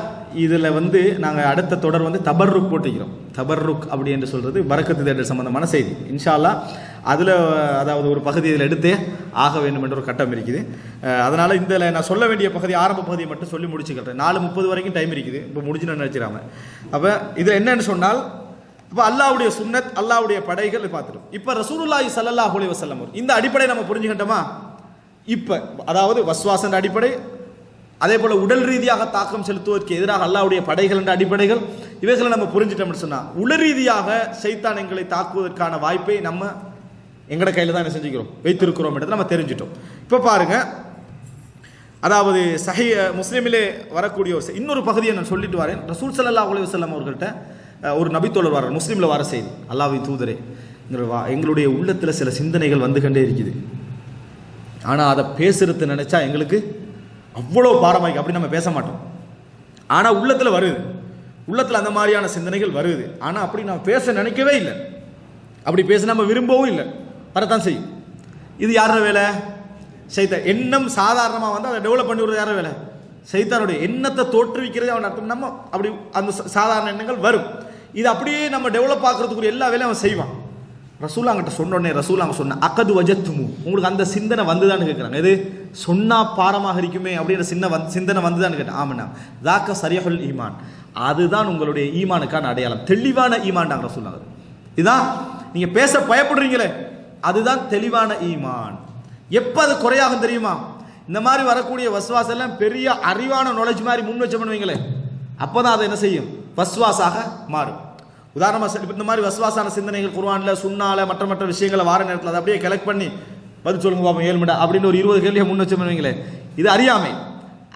இதில் வந்து நாங்கள் அடுத்த தொடர் வந்து தபர்ருக் போட்டுக்கிறோம். தபர்ருக் அப்படி என்று சொல்கிறது பரக்கத்து தேடல் சம்பந்தமான செய்தி. இன்ஷா அல்லாஹ் அதில் அதாவது ஒரு பகுதி இதில் எடுத்தே ஆக வேண்டும் என்ற ஒரு கட்டம் இருக்குது. அதனால் இதில் நான் சொல்ல வேண்டிய பகுதி ஆரம்ப பகுதியை மட்டும் சொல்லி முடிச்சுக்கிறேன். 4:30 வரைக்கும் டைம் இருக்குது, இப்போ முடிச்சுன்னு நினச்சிடாம. அப்போ இதில் என்னன்னு சொன்னால், இப்போ அல்லாஹ்வுடைய சுன்னத், அல்லாஹ்வுடைய படைகள் பார்த்துட்டோம். இப்போ ரசூலுல்லாஹி ஸல்லல்லாஹு அலைஹி வஸல்லம் இந்த அடிப்படை நம்ம புரிஞ்சுக்கிட்டோமா? இப்போ அதாவது வஸ்வாஸ் அடிப்படை, அதே போல உடல் ரீதியாக தாக்கம் செலுத்துவதற்கு எதிராக அல்லாஹ்வுடைய படைகள் என்ற அடிப்படைகள், இவைகளை நம்ம புரிஞ்சிட்டோம்னு சொன்னால் உடல் ரீதியாக ஷைத்தான் எங்களை தாக்குவதற்கான வாய்ப்பை நம்ம எங்கட கையில் தான் என்ன செஞ்சுக்கிறோம், வைத்திருக்கிறோம் என்றதை நம்ம தெரிஞ்சிட்டோம். இப்போ பாருங்க, அதாவது சஹீஹ் முஸ்லிமிலே வரக்கூடிய இன்னொரு பகுதியை நான் சொல்லிட்டு வரேன். ரசூல் ஸல்லல்லாஹு அலைஹி வஸல்லம் அவர்கள்ட்ட ஒரு நபித்தோழர் வர்றார், முஸ்லீமில் வர செய்தி, அல்லாஹ்வின் தூதரே எங்களுடைய உள்ளத்தில் சில சிந்தனைகள் வந்து கொண்டே இருக்குது, ஆனால் அதை பேசுறது நினைச்சா எங்களுக்கு அவ்வளோ பாரமாய்க்கு, அப்படி நம்ம பேச மாட்டோம். ஆனால் உள்ளத்தில் வருது, உள்ளத்தில் அந்த மாதிரியான சிந்தனைகள் வருது. ஆனால் அப்படி நம்ம பேச நினைக்கவே இல்லை, அப்படி பேச நம்ம விரும்பவும் இல்லை, வரத்தான் செய்யும். இது யார வேலை? ஷைத்தான். எண்ணம் சாதாரணமாக வந்து அதை டெவலப் பண்ணி விடுறது யார வேலை? ஷைத்தானுடைய எண்ணத்தை தோற்றுவிக்கிறது அவன் அர்த்தம். நம்ம அப்படி அந்த சாதாரண எண்ணங்கள் வரும், இது அப்படியே நம்ம டெவலப் ஆக்குறதுக்குரிய எல்லா வேலையும் அவன் செய்வான். ரசூலாங்கிட்ட சொன்னோடனே ரசூலாங்க சொன்ன அகது வஜத்துமு, உங்களுக்கு அந்த சிந்தனை வந்துதான்னு கேட்குறாங்க. எது சொன்னா பாரமாக இருக்குமே அப்படின்ற சிந்தனை வந்துதான்னு கேட்டேன். ஆமாண்ணா, தாக்க சரியஹுல் ஈமான், அதுதான் உங்களுடைய ஈமானுக்கான அடையாளம், தெளிவான ஈமான்டாங்க ரசூலாங்க. இதுதான் நீங்க பேச பயப்படுறீங்களே, அதுதான் தெளிவான ஈமான். எப்போ அது குறையாகும் தெரியுமா? இந்த மாதிரி வரக்கூடிய வஸ்வாஸ் எல்லாம் பெரிய அறிவான நாலேஜ் மாதிரி முன் வச்ச பண்ணுவீங்களே, அப்போதான் அதை என்ன செய்யும், வஸ்வாஸாக மாறும். உதாரணமாக இந்த மாதிரி வஸ்வாசான சிந்தனைகள் குர்ஆன்ல சுன்னால மற்ற விஷயங்களை வார நேரத்தில் அதை அப்படியே கலெக்ட் பண்ணி பதில் சொல்லுங்க பாப்போம் 7 மணி அப்படின்னு ஒரு 20 கேள்வியை முன் வச்சு பண்ணுவீங்களே, இது அறியாமை.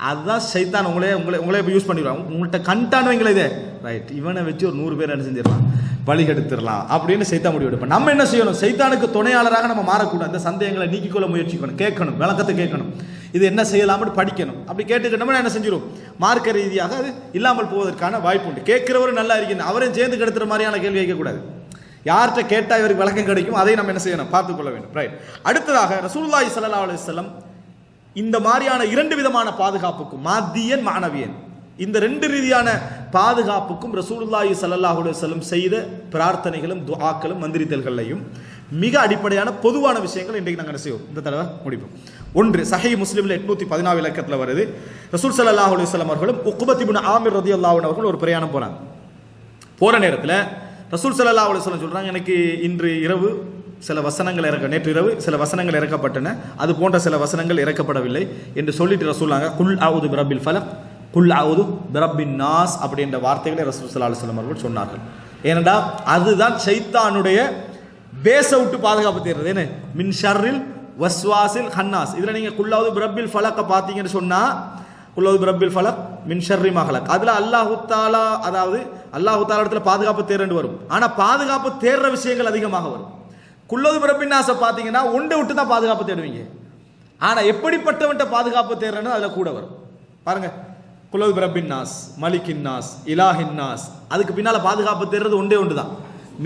அதுதான் ஷைத்தான் உங்களே யூஸ் பண்ணிடுவாங்க. உங்கள்கிட்ட கண்டானுவீங்களே இதே ரைட், இவனை வச்சு ஒரு 100 பேர் என்ன செஞ்சிடலாம், வழிகெடுத்துடலாம் அப்படின்னு ஷைத்தான் முடிவு எடுப்போம். நம்ம என்ன செய்யணும், ஷைத்தானுக்கு துணையாளராக நம்ம மாறக்கூடாது. அந்த சந்தேகங்களை நீக்கிக்கொள்ள முயற்சிக்கணும், கேட்கணும், விளக்கத்தை கேட்கணும், இது என்ன செய்யலாம்னு படிக்கணும். அப்படி கேட்டுக்கிட்டோம்னா என்ன செஞ்சிடும், மார்க்க ரீதியாக அது இல்லாமல் போவதற்கான வாய்ப்பு உண்டு. கேட்கிறவரும் நல்லா இருக்கணும், அவரையும் சேர்ந்து கெடுத்துற மாதிரியான கேள்வி கேட்கக்கூடாது. யார்கிட்ட கேட்டால் இவருக்கு விளக்கம் கிடைக்கும், அதை நம்ம என்ன செய்யணும், பார்த்துக்கொள்ள வேண்டும். ரைட். அடுத்ததாக ரசூலுல்லாஹி ஸல்லல்லாஹு அலைஹி வஸல்லம் இந்த மாதிரியான 2 விதமான பாதுகாப்புக்கும், மாத்தியன் மானவியன், இந்த 2 ரீதியான பாதுகாப்புக்கும் ரசூலுல்லாஹி ஸல்லல்லாஹு அலைஹி வஸல்லம் செய்த பிரார்த்தனைகளும் துஆக்களும் மந்திரித்தல்களையும் மிக அடிப்படையான பொதுவான விஷயங்கள் இன்றைக்கு நாங்கள் என்ன செய்வோம், இந்த தடவை முடிப்போம். ஒன்று, சஹீஹ் முஸ்லிமில் 814 இலக்கத்தில் வருது, ரசூல் ஸல்லல்லாஹு அலைஹி வஸல்லம் அவர்களும் உக்பத் இப்னு ஆமிர் ரலியல்லாஹு அன்ஹு அவர்கள் ஒரு பிரயாணம் போறாங்க. போற நேரத்தில் ரசூல் ஸல்லல்லாஹு அலைஹி வஸல்லம் சொல்றாங்க, எனக்கு இன்று இரவு சில வசனங்கள் நேற்று இரவு சில வசனங்கள் இறக்கப்பட்டன, அது போன்ற சில வசனங்கள் இறக்கப்படவில்லை என்று சொல்லிட்டு ரசூலாங்க குல் அஊது பிரபில் ஃபலக் குல் அஊது பிரபின் நாஸ் அப்படின்ற வார்த்தைகளை ரசூல் ஸல்லல்லாஹு அலைஹி வஸல்லம் அவர்கள் சொன்னார்கள். ஏனென்றால் அதுதான் ஷைத்தானுடைய பேச விட்டு பாதுகாப்பு தேடுறது. என்ன, மின் ஷர்ரில் வஸ்வாசில் ஹன்னாஸ். இதில் நீங்கள் குல் அஊது பிரபில் ஃபலக்கை பார்த்தீங்கன்னு சொன்னால் குல் அஊது பிரப்பில் ஃபலக் மின் ஷர்ரி மா ஹலக். அதுல அல்லாஹ் தஆலா அதாவது அல்லாஹ் தஆலா இடத்துல பாதுகாப்பு தேர்றண்டு வரும். ஆனா பாதுகாப்பு தேர்ற விஷயங்கள் அதிகமாக வரும். குல் அஊது பிரப்பின் நாஸ பாத்தீங்கன்னா ஒன்றை விட்டு தான் பாதுகாப்பு தேடுவீங்க. ஆனா எப்படிப்பட்டவன்ட்ட பாதுகாப்பு தேர்றன்னு அதுல கூட வரும். பாருங்க, குல் அஊது பிரப்பின் நாஸ், மலிக்கின் நாஸ், இலாஹின் நாஸ், அதுக்கு பின்னால பாதுகாப்பு தேர்றது ஒன்றே ஒன்று தான்.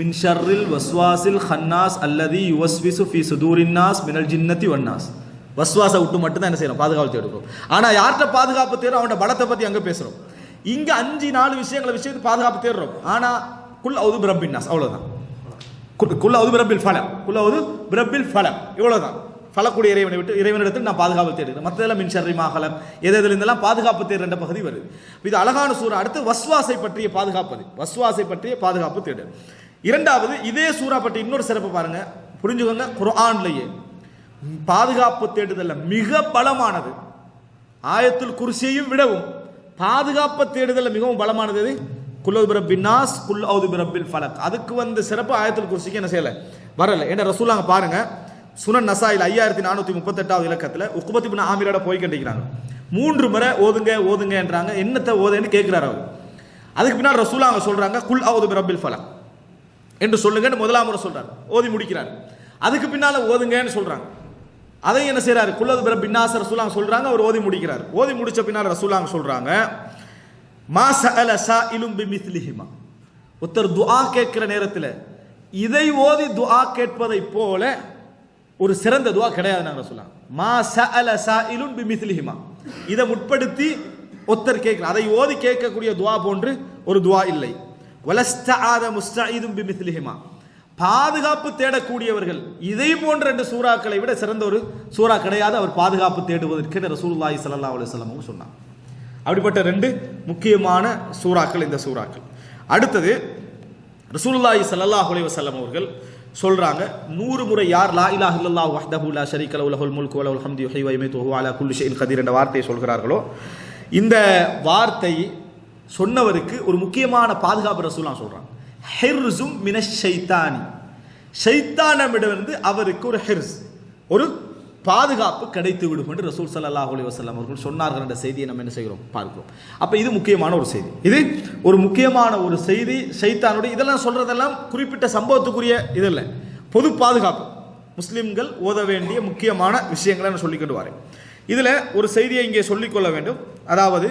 மின் ஷர்ரில் வஸ்வாசில் ஹன்னாஸ் அல்லதி யுவஸ்விசு ஃபீ சுதூரின் நாஸ் மினல் ஜின்னத்தி வன்னாஸ். வஸ்வாச விட்டு மட்டும் தான் என்ன செய்யறோம், பாதுகாப்பு தேடுறோம். ஆனா யார்கிட்ட பாதுகாப்பு தேடுறோம், அவனோட பலத்தை பத்தி அங்க பேசுறோம். இங்க 5-4 விஷயத்துக்கு பாதுகாப்பு தேடுறோம். ஆனா குல் அஊது பிரப்பின் நாஸ் அவ்வளவுதான். குல் அஊது பிரப்பில் ஃபலக், குல் அஊது பிரப்பில் ஃபலக் இவ்வளவுதான். ஃபலக்குடைய இறைவனை விட்டு இறைவனிடத்தில் நான் பாதுகாப்பு தேடுறேன். மற்றதெல்லாம் மின் ஷர்ரி மா ஹலக் எதில் இருந்தெல்லாம் பாதுகாப்பு தேடுற பகுதி வருது. இது அழகான சூரா. அடுத்து வஸ்வாசை பற்றிய பாதுகாப்பு, வஸ்வாசை பற்றிய பாதுகாப்பு தேடு. இரண்டாவது இதே சூரா பற்றி இன்னொரு சிறப்பு பாருங்க, புரிஞ்சுக்கோங்க. குர்ஆன்லயே பாதுகாப்பு தேடுதல்ல மிக பலமானது, ஆயத்துல் குர்சியையும் விடவும் பாதுகாப்பு தேடுதல்ல மிகவும் பலமானது குல் அஊது பிரப்பின் நாஸ், குல் அஊது பிரப்பில் ஃபலக். அதுக்கு வந்து சிறப்பு ஆயத்துல் குர்சிக்கு என்ன செய்யல, வரல. ஏன்னா ரசூலுல்லாஹ் பாருங்க, சுனன் நசாயில் 5438வது இலக்கத்துல உக்பத் இப்னு ஆமிரோட போய் கண்டிக்கிறாங்க. 3 முறை ஓதுங்க என்றாங்க. என்னத்தை ஓதுன்னு கேட்கிறார் அவர். அதுக்கு பின்னால் ரசூலுல்லாஹ் சொல்றாங்க குல் அஊது பிரப்பில் ஃபலக் என்று சொல்லுங்க. முதலாம் முறை சொல்றாரு, ஓதி முடிக்கிறார். அதுக்கு பின்னால ஓதுங்கன்னு சொல்றாங்க. அதை என்ன செய்யறாரு, குல் அஊது பிரப்பின் நாஸ் ரசூலுல்லாஹ் சொல்றாங்க, அவர் ஓதி முடிக்கிறார். ஓதி முடிச்ச பின்னால் ரசூலுல்லாஹ் சொல்றாங்க, மா சஅல சாயிலும் பிமிஸ்லிஹிமா. ஒருத்தர் துஆ கேட்கிற நேரத்தில் இதை ஓதி துஆ கேட்பதை போல ஒரு சிறந்த துஆ கிடையாது. நாங்கள் சொல்லலாம், மா சஅல சாயிலுன் பிமிஸ்லிஹிமா. இதை முற்படுத்தி ஒருத்தர் கேட்கிற, அதை ஓதி கேட்கக்கூடிய துஆ போன்று ஒரு துஆ இல்லை. வலஸ்தஆத முஸ்தஈதும் பிமிஸ்லிஹிமா. பாதுகாப்பு தேடக்கூடியவர்கள் இதை போன்ற 2 சூறாக்களை விட சிறந்த ஒரு சூறா கிடையாது அவர் பாதுகாப்பு தேடுவதற்கு ரசூலுல்லாஹி ஸல்லல்லாஹு அலைஹி வஸல்லம் சொன்னாங்க. அப்படிப்பட்ட 2 முக்கியமான சூறாக்கள் இந்த சூறாக்கள். அடுத்தது ரசூலுல்லாஹி ஸல்லல்லாஹு அலைஹி வஸல்லம் அவர்கள் சொல்றாங்க, 100 முறை யார் லா இலாஹ இல்லல்லாஹு வஹ்தஹு லா ஷரீக லஹு லஹுல் முல்கு வ லஹுல் ஹம்து யுஹ்யி வ யுமீத்து வ ஹுவ அலா குல்லி ஷைஇன் கதீர் என்ற வார்த்தையை சொல்கிறார்களோ, இந்த வார்த்தை சொன்னவருக்கு ஒரு முக்கியமான பாதுகாப்பு ரசூலுல்லாஹ் சொல்றாங்க. ஹிர்ஸும் மினஷ் ஷைத்தானி. ஷைத்தானிடமிருந்து அவருக்கு ஒரு ஹிர்ஸ், ஒரு பாதுகாப்பு கிடைத்து விடும் என்று ரசூல் ஸல்லல்லாஹு அலைஹி வஸல்லம் அவர்கள் சொன்னார்கள் என்ற செய்தியை நம்ம என்ன செய்கிறோம், பார்க்கிறோம். அப்ப இது முக்கியமான ஒரு செய்தி, இது ஒரு முக்கியமான ஒரு செய்தி. ஷைத்தானுடைய இதெல்லாம் சொல்றதெல்லாம் குறிப்பிட்ட சம்பவத்துக்குரிய இதல்ல, பொது பாதுகாப்பு. முஸ்லிம்கள் ஓத வேண்டிய முக்கியமான விஷயங்களை நான் சொல்லிக்கிட்டு வரேன். இதுல ஒரு செய்தியை இங்கே சொல்லிக்கொள்ள வேண்டும். அதாவது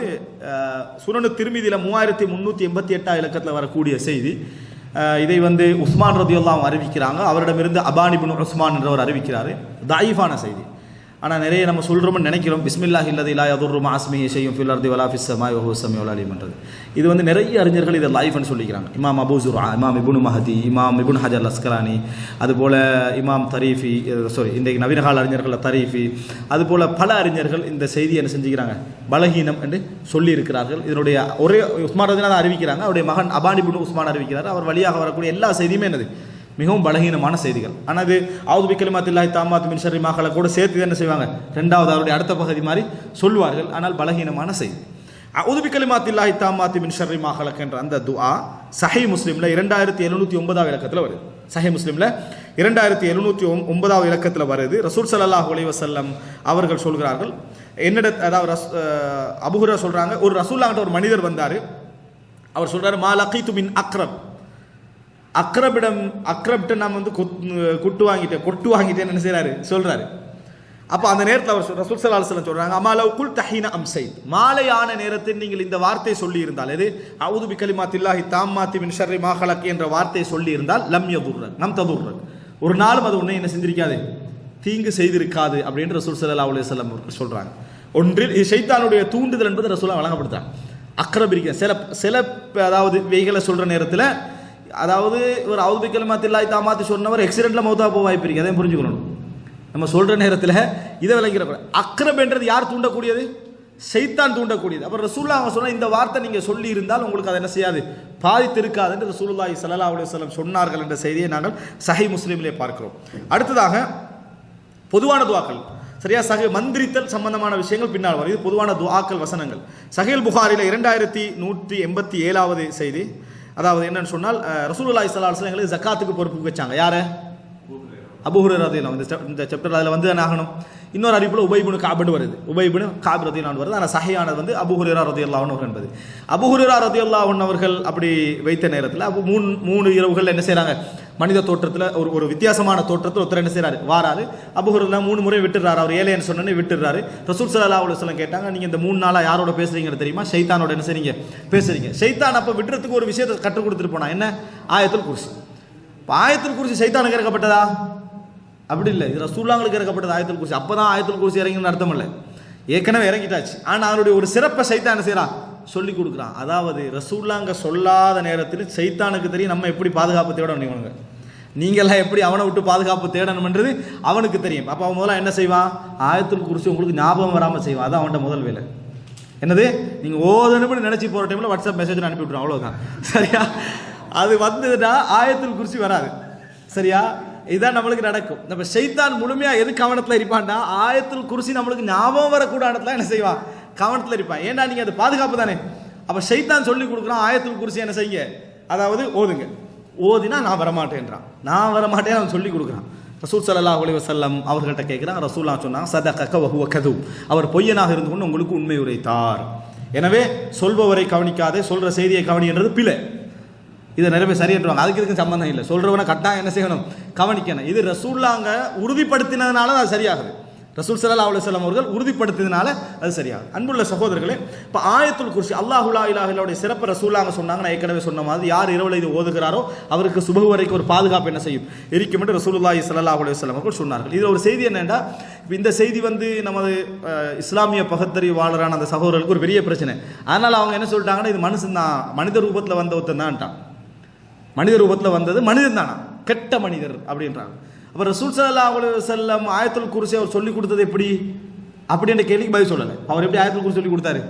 சுனனு திர்மிதியில 3388 இலக்கத்தில் வரக்கூடிய செய்தி. இதை வந்து உஸ்மான் ரதியல்லாஹு அறிவிக்கிறாங்க. அவரிடமிருந்து அபான் இப்னு உஸ்மான் என்றவர் அறிவிக்கிறாரு. தாயிஃபான செய்தி. ஆனால் நிறைய நம்ம சொல்கிறோம்னு நினைக்கிறோம். பிஸ்மில்லாஹி அல்லதி லா யதுர்ரு மஅ இஸ்மிஹி ஷைஉன் ஃபில் அர்தி வலா ஃபிஸ் ஸமாஇ வ ஹுவ ஸமீஉல் அலீம் என்றது. இது வந்து நிறைய அறிஞர்கள் இதை லைஃப்னு சொல்லிக்கிறாங்க. இமாம் அபூ ஸுர்ஆ, இமாம் இப்னு மஹதி, இமாம் இப்னு ஹஜர் அஸ்கலானி, அதுபோல் இமாம் தரீஃபி, இன்றைக்கு நவீன கால அறிஞர்கள் தரீஃபி, அதுபோல் பல அறிஞர்கள் இந்த செய்தியை என்ன செஞ்சுக்கிறாங்க, பலகீனம் என்று சொல்லி இருக்கிறார்கள். இதனுடைய ஒரே உஸ்மான் ரதியல்லாஹு தான் அறிவிக்கிறாங்க, அவருடைய மகன் அபான் இப்னு உஸ்மான் அறிவிக்கிறார். அவர் வழியாக வரக்கூடிய எல்லா செய்தியுமே என்னது, மிகவும் பலகீனமான செய்திகள். ஆனால் அது அவுது பிக்கலிமாத்தில்லாஹி தாம்மாத் மின் ஷர்ரி மா ஹலக் கூட சேர்த்து என்ன செய்வாங்க, ரெண்டாவது அவருடைய அடுத்த பகுதி மாதிரி சொல்லுவார்கள். ஆனால் பலகீனமான செய்தி. அவுது பிக்கலிமாத்தில்லாஹி தாம்மாத் மின் ஷர்ரி மா ஹலக் என்ற அந்த துஆ சஹீஹ் முஸ்லிம்ல 2709வது இலக்கத்தில் வருது. சஹீஹ் முஸ்லிம்ல 2709வது இலக்கத்தில் வருது. ரசூல் ஸல்லல்லாஹு அலைஹி வஸல்லம் அவர்கள் சொல்கிறார்கள், என்னிட அதாவது அபூ ஹுரைரா சொல்றாங்க, ஒரு ரசூலுல்லாஹ்ட்ட ஒரு மனிதர் வந்தார். அவர் சொல்றாரு, மா லகீது மின் அக்ரப். அக்ரப்ட நாம் வந்து கொட்டு வாங்கிட்டேன்னு என்ன செய்யறாரு, சொல்றாரு. அப்போ அந்த நேரத்தில் அவர் ரசூல் ஸல்லல்லாஹு அலைஹி வஸல்லம் சொல்றாங்க, அமாலவ் குல் தஹீன அம்சைத். மாலையான நேரத்தில் நீங்கள் இந்த வார்த்தை சொல்லி இருந்தால், எது அஊது பிகலிமாத்தில்லாஹி தாம்மாத்தி மின் ஷர்ரி மா ஹலக் என்ற வார்த்தை சொல்லி இருந்தால், லம் யதுர்ரக் நம் ததுர்ரக், ஒரு நாளும் அது உன்னை என்ன செஞ்சிருக்காது, தீங்கு செய்திருக்காது அப்படின்னு ரசூல் ஸல்லல்லாஹு அலைஹி வஸல்லம் சொல்றாங்க. ஒன்றில் ஷைத்தானுடைய தூண்டுதல் என்பது ரசூலுல்லாஹ் வழங்கப்படுத்தாங்க. அக்ரப் இருக்க சில அதாவது வெய்களை சொல்ற நேரத்தில், அதாவது ஒரு அவுது பிகலிமாத்தில்லாஹி தாம்மாத்தி சொன்னவர் ஆக்சிடென்ட்ல மௌத்தா போக வாய்ப்பு இருக்கு. அதையும் புரிஞ்சுக்கணும். நம்ம சொல்ற நேரத்தில் இதை விளங்கிற அக்ரப் என்றது யார் தூண்டக்கூடியது, ஷைத்தான் தூண்டக்கூடியது. அப்புறம் ரசூலுல்லாஹ் சொன்ன இந்த வார்த்தை நீங்க சொல்லி இருந்தால் உங்களுக்கு அதை என்ன செய்யாது, பாதித்திருக்காது என்று ரசூலுல்லாஹி ஸல்லல்லாஹு அலைஹி வஸல்லம் சொன்னார்கள் என்ற செய்தியை நாங்கள் சஹீஹ் முஸ்லிமிலே பார்க்கிறோம். அடுத்ததாக பொதுவான துஆக்கள், சரியா, மந்திரித்தல் சம்பந்தமான விஷயங்கள் பின்னால் வரும். இது பொதுவான துஆக்கள் வசனங்கள். சஹீஹ் புகாரில 2187வது செய்தி. அதாவது என்னன்னு சொன்னால், ரசூலுல்லாஹி ஸல்லல்லாஹு அலைஹி வஸல்லம் ஜகாத்துக்கு பொறுப்பு வச்சாங்க. யார? அபூ ஹுரைரா ரலியல்லாஹு அன்ஹு இந்த சாப்டர் அதில் வந்து என்ன ஆகணும், இன்னொரு அறிவிப்பில் உபை இப்னு கஅப்னு வருது, உபை இப்னு கஅப் ரலியல்லாஹு அன்ஹு வருது. ஆனால் சஹீஹானது வந்து அபூ ஹுரைரா ரலியல்லாஹு அன்ஹு என்பது. அபூ ஹுரைரா ரலியல்லாஹு அன்ஹு அவர்கள் அப்படி வைத்த நேரத்தில் அப்போ மூணு இரவுகள் என்ன செய்கிறாங்க, மனித தோற்றத்தில் ஒரு வித்தியாசமான தோற்றத்தில் ஒருத்தர் என்ன செய்கிறாரு வாராரு. அபூ ஹுரைரா 3 முறை விட்டுறாரு, அவர் ஏழைன்னு சொன்னோன்னே விட்டுறாரு. ரசூல் ஸல்லல்லாஹு அலைஹி வஸல்லம் கேட்டாங்க, நீங்கள் இந்த 3 நாளாக யாரோட பேசுறீங்கன்னு தெரியுமா? ஷைத்தானோட என்ன செய்றீங்க பேசுறீங்க. ஷைத்தான் அப்போ விட்டுறதுக்கு ஒரு விஷயத்தை கற்றுக் கொடுத்துட்டு போனா, என்ன? ஆயத்துல் குர்சி. இப்போ ஆயத்துல் குர்சி ஷைத்தானுக்கு இறக்கப்பட்டதா? அப்படி இல்லை, இது ரசூலுல்லாஹ்வுக்கு இறக்கப்பட்டது ஆயத்துல் குர்சி. அப்பதான் ஆயத்துல் குர்சி இறங்கின்னு அர்த்தம் இல்லை, ஏற்கனவே இறங்கிட்டாச்சு. ஆனால் அவருடைய ஒரு சிறப்பை ஷைத்தான் என்ன செய்யறான், சொல்லி கொடுக்குறான். அதாவது ரசூலுல்லாஹ் சொல்லாத நேரத்தில் ஷைத்தானுக்கு தெரியும் நம்ம எப்படி பாதுகாப்பு தேடணும், நீங்களாம் எப்படி அவனை விட்டு பாதுகாப்பு தேடணும்ன்றது அவனுக்கு தெரியும். அப்போ அவன் முதல்ல என்ன செய்வான், ஆயத்துல் குர்சி உங்களுக்கு ஞாபகம் வராமல் செய்வான். அதான் அவன்கிட்ட முதல் வேலை. என்னது, நீங்கள் ஓதணும்னு நினச்சி போகிற டைமில் வாட்ஸ்அப் மெசேஜ் அனுப்பி விட்ருவோம், அவ்வளோதான். சரியா? அது வந்ததுன்னா ஆயத்துல் குர்சி வராது. சரியா? இதுதான் நம்மளுக்கு நடக்கும். நம்ம ஷைத்தான் முழுமையாக எது கவனத்தில் இருப்பான்டா, ஆயத்துல் குர்சி நம்மளுக்கு ஞாபகம் வரக்கூட இடத்துல என்ன செய்வான், கவனத்தில் இருப்பான். ஏன்னா நீங்கள் அது பாதுகாப்பு தானே. அப்போ ஷைத்தான் சொல்லி கொடுக்குறான், ஆயத்துல் குர்சி என்ன செய்ய, அதாவது ஓதுங்க. ஓதினா நான் வரமாட்டேன்றான், நான் வரமாட்டேன் அவன் சொல்லி கொடுக்குறான். ரசூல் ஸல்லல்லாஹு அலைஹி வஸல்லம் அவர்கள்ட்ட கேட்குறாங்க. ரசூலுல்லாஹ் சொன்னாங்க, சதகக வஹுவ கதூப், அவர் பொய்யனாக இருந்து கொண்டு உங்களுக்கு உண்மை உரைத்தார். எனவே சொல்பவரை கவனிக்காதே, சொல்ற செய்தியை கவனின்றது பிழை. இதை நிறைய பேர் சரியேற்றுவாங்க, அதுக்கு இதுக்கு சம்பந்தம் இல்லை. சொல்றவனை கட்டாயம் என்ன செய்யணும், கவனிக்கணும். இது ரசூலுல்லாஹ் உறுதிப்படுத்தினதுனால அது சரியாகுது. ரசூல் ஸல்லல்லாஹு அலைஹி வஸல்லம் அவர்கள் உறுதிப்படுத்தியதுனால அது சரியாகும். அன்புள்ள சகோதரர்களே, இப்போ ஆயத்துல் குர்சி அல்லாஹு லா இலாஹ இல்லல்லாஹ்வுடைய சிறப்பு ரசூலுல்லாஹ் சொன்னாங்க. நான் ஏற்கனவே சொன்ன மாதிரி யார் இரவுல இது ஓதுகிறாரோ அவருக்கு சுபஹ் வரைக்கும் ஒரு பாதுகாப்பு என்ன செய்யும், இருக்கும் என்று ரசூலுல்லாஹி ஸல்லல்லாஹு அலைஹி வஸல்லம் அவர்கள் சொன்னார்கள். இதில் ஒரு செய்தி என்னென்னா, இந்த செய்தி வந்து நமது இஸ்லாமிய பகுத்தறிவாளரான அந்த சகோதரர்களுக்கு ஒரு பெரிய பிரச்சனை. அதனால் அவங்க என்ன சொல்லிட்டாங்கன்னா, இது மனுஷன் தான், மனித ரூபத்தில் வந்த ஒருத்தன் தான்ட்டான். மனித ரூபத்தில் வந்தது மனிதன் தானா, கெட்ட மனிதர் அப்படின்றாங்க. அப்போ ரசூல் ஸல்லல்லாஹு அலைஹி வஸல்லம் ஆயத்துல் குர்சி அவர் சொல்லி கொடுத்தது எப்படி அப்படின்ற கேள்விக்கு பதில் சொல்லலை. அவர் எப்படி ஆயத்துல் குர்சி சொல்லி கொடுத்தாரு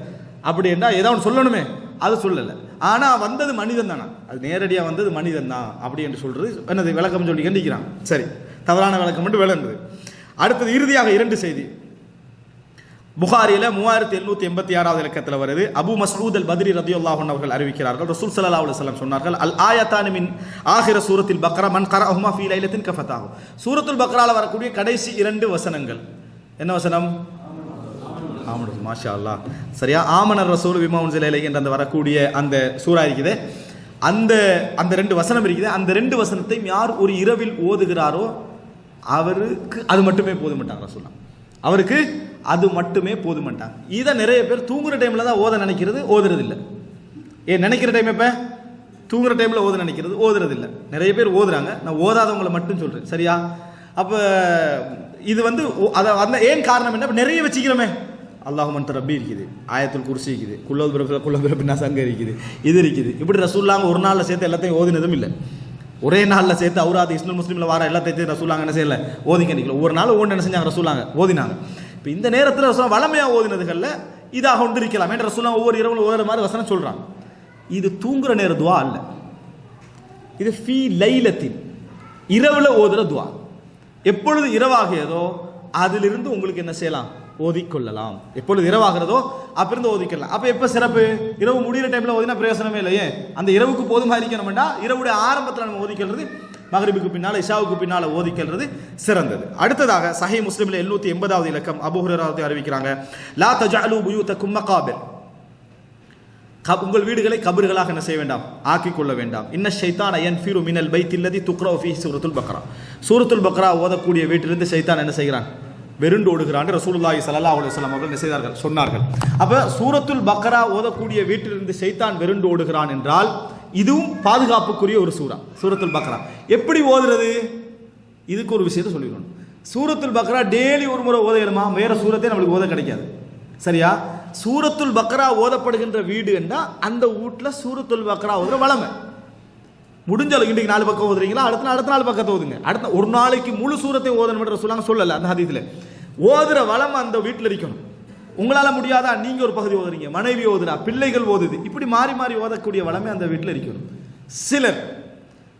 அப்படின்னா ஏதாவது சொல்லணுமே, அது சொல்லலை. ஆனால் வந்தது மனிதன் தானா, அது நேரடியாக வந்தது மனிதன் தான் அப்படி என்று சொல்றது என்னது விளக்கம் சொல்லி கண்டிக்கிறான். சரி, தவறான விளக்கம் மட்டும் விளங்குது. அடுத்தது இறுதியாக 2 செய்தி புகாரியில் 3786வது இலக்கத்தில் வருது. அபு மஸ்ஊத் அல் பத்ரி ரலியல்லாஹு அன்ஹு அவர்கள் அறிவிக்கிறார்கள், ரசூல் ஸல்லல்லாஹு அலைஹி வஸல்லம் சொன்னார்கள், அல் ஆயத்தானி மின் ஆகிர சூரத்தில் பக்ரா மன் கரஅஹுமா ஃபீ லைலத்தின் கஃபதாஹு. சூரத்துல் பக்ரால வரக்கூடிய கடைசி 2 வசனங்கள் என்ன வசனம்? ஆமனு, மாஷா அல்லாஹ். சரியா? ஆமனர் ரசூல் பிமா உன்ஸில இலைஹி என்ற அந்த வரக்கூடிய அந்த சூரா இருக்குது, அந்த 2 வசனம் இருக்குது. அந்த 2 வசனத்தையும் யார் ஒரு இரவில் ஓதுகிறாரோ அவருக்கு அது மட்டுமே போதுமாட்டாங்க ரசூலுல்லாஹ், அவருக்கு அது மட்டுமே போதுமாட்டாங்க. இதை நிறைய பேர் தூங்குற டைமில் தான் ஓத நினைக்கிறது, ஓதுறது இல்லை. ஏன் நினைக்கிற டைம் எப்போ? தூங்குற டைமில் ஓத நினைக்கிறது, ஓதுறது இல்லை. நிறைய பேர் ஓதுறாங்க, நான் ஓதாதவங்களை மட்டும் சொல்கிறேன். சரியா? அப்போ இது வந்து அதை அந்த ஏன் காரணம் என்ன, நிறைய வச்சுக்கிறோமே. அல்லாஹு மன்த ரப்பி இருக்குது, ஆயத்துல் குர்சி இருக்குது, குல்லபின்னா சங்க இருக்குது, இது இருக்குது. இப்படி ரசூலுல்லாஹ் ஒரு நாளில் சேர்த்து எல்லாத்தையும் ஓதினதும் இல்லை. ஒரே நாளில் சேர்த்து அவுராத் இஸ்னுல் முஸ்லிமில் வர எல்லாத்தையும் ரசூலுல்லாஹ் என்ன செய்யலை, ஓதிக்க நிற்கல. ஒரு நாள் ஒன்று என்ன செஞ்சாங்க, ரசூலுல்லாஹ் ஓதினாங்க. இப்போ இந்த நேரத்தில் ரசூலுல்லாஹ் வளமையாக ஓதினதுகளில் இதாக ஒன்று இருக்கலாம். என்ற ரசூலுல்லாஹ் ஒவ்வொரு இரவு ஓதுற மாதிரி வசனம் சொல்கிறாங்க. இது தூங்குற நேர துவா அல்ல, இது ஃபீ லைலத்தின், இரவில் ஓதுற துவா. எப்பொழுது இரவாகியதோ அதிலிருந்து உங்களுக்கு என்ன செய்யலாம், ஓதிக்கொள்ளலாம். எப்பொழுது இரவாகிறதோ அப்பிருந்து ஓதிக்கலாம். அப்போ எப்போ சிறப்பு? இரவு முடிகிற டைமில் ஓதினா பிரயோசனமே இல்லையே. அந்த இரவுக்கு போதுமா இருக்கணும்னா இரவுடைய ஆரம்பத்தில் நம்ம ஓதிக்கிறது, மகரிபுக்கு பின்னால் இஷாவுக்கு பின்னால் ஓதிக்கிறது சிறந்தது. அடுத்ததாக சஹீஹ் முஸ்லிமில் 780வது இலக்கம் அபூ ஹுரைரா அறிவிக்கிறாங்க, லா தஜஅலு புயூதக்கும் மகாபிர், உங்கள் வீடுகளை கபர்களாக என்ன செய்ய வேண்டாம், ஆக்கிக் கொள்ள வேண்டாம். இன்ன ஷைத்தான யன்ஃபிரு மினல் பைத்தில்லதி துக்ரா ஃபீஹி சூரத்துல் பக்ரா, சூரத்துல் பக்ரா ஓதக்கூடிய வீட்டிலிருந்து ஷைத்தான் என்ன செய்கிறான், வெருண்டு ஓடுகிறான். ரசூலுல்லாஹி ஸல்லல்லாஹு அலைஹி வஸல்லம் அவர்கள் என்ன செய்தார்கள், சொன்னார்கள். அப்ப சூரத்துல் பக்ரா ஓதக்கூடிய வீட்டிலிருந்து ஷைத்தான் வெருண்டு ஓடுகிறான் என்றால் இதுவும் பாதுகாப்புக்குரிய ஒரு சூரா. சூரத்துல் பக்ரா எப்படி ஓதுறது, இதுக்கு ஒரு விஷயத்தை சொல்லிடணும். சூரத்துல் பக்ரா டெய்லி ஒரு முறை ஓதையிடுமா, வேற சூரத்தை நம்மளுக்கு ஓத கிடைக்காது. சரியா? சூரத்துல் பக்ரா ஓதப்படுகின்ற வீடு என்றால் அந்த வீட்டில் சூரத்துல் பக்ரா ஓதுற வளமை. முடிஞ்சாலும் இன்றைக்கு 4 பக்கம் ஓதுறீங்களா, அடுத்த நாள் பக்கத்தை ஓதுங்க. அடுத்த ஒரு நாளைக்கு முழு சூரத்தை ஓதணும் சொல்லாங்க, சொல்லலை அந்த ஹதீஸ்ல. ஓதுற வளம் அந்த வீட்டில் இருக்கணும். உங்களால முடியாதா, நீங்க ஒரு பகுதி ஓதுறீங்க, மனைவி ஓதுறா, பிள்ளைகள் ஓதுது, இப்படி மாறி மாறி ஓதக்கூடிய வளமே அந்த வீட்டில் இருக்கணும். சிலர்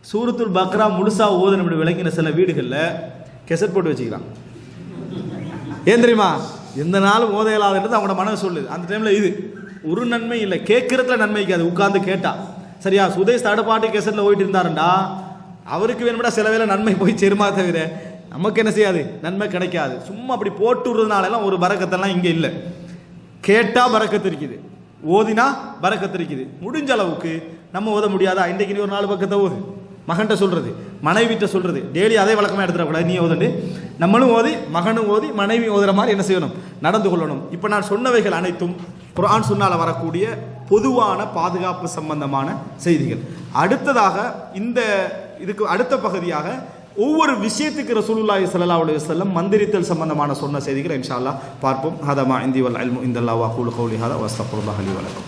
சூரத்துல் பக்ரா முழுசா ஓதணும் விளங்கின சில வீடுகளில் கெசட் போட்டு வச்சுக்கிறான். ஏன் தெரியுமா, எந்த நாளும் ஓத இயலாதுன்றது அவங்களோட மனசு சொல்லுது. அந்த டைம்ல இது ஒரு நன்மை இல்லை, கேட்கறதுல நன்மைக்கு அது உட்கார்ந்து கேட்டா. சரியா? சுதேஷ் தடப்பாட்டு கெசட்ல போயிட்டு இருந்தாருண்டா அவருக்கு வேணும்டா சில வேலை நன்மை போய் சேருமா தவிர நமக்கு என்ன செய்யாது, நன்மை கிடைக்காது. சும்மா அப்படி போட்டு விடுறதுனால ஒரு பரக்கத்தெல்லாம் இங்கே இல்லை. கேட்டால் பரக்கத்து இருக்குது, ஓதினா பரக்கத்து இருக்குது. முடிஞ்ச அளவுக்கு நம்ம ஓத முடியாதா, இன்றைக்கு நீ ஒரு 4 பக்கத்தை ஓது, மகன்கிட்ட சொல்றது, மனைவிட்ட சொல்றது, டெய்லி அதே வழக்கமாக எடுத்துடக்கூடாது. நீ ஓதண்டு நம்மளும் ஓதி, மகனும் ஓதி, மனைவி ஓதுற மாதிரி என்ன செய்யணும், நடந்து கொள்ளணும். இப்போ நான் சொன்னவைகள் அனைத்தும் குர்ஆன் சுன்னால வரக்கூடிய பொதுவான பாதுகாப்பு சம்பந்தமான செய்திகள். அடுத்ததாக இதுக்கு அடுத்த பகுதியாக ஒவ்வொரு விஷயத்துக்கு ரசூலுல்லாஹி ஸல்லல்லாஹு அலைஹி வஸல்லம் மந்திரித்தல் சம்பந்தமான சொன்ன செய்திகளை இன்ஷா அல்லாஹ் பார்ப்போம். ஹதா மா இந்தி வல் இல்மு இந்தல்லாஹ் வ அகூலு கௌலி ஹதா வ அஸ்தக்ஃபிருல்லாஹ் லி வ லக்கும்.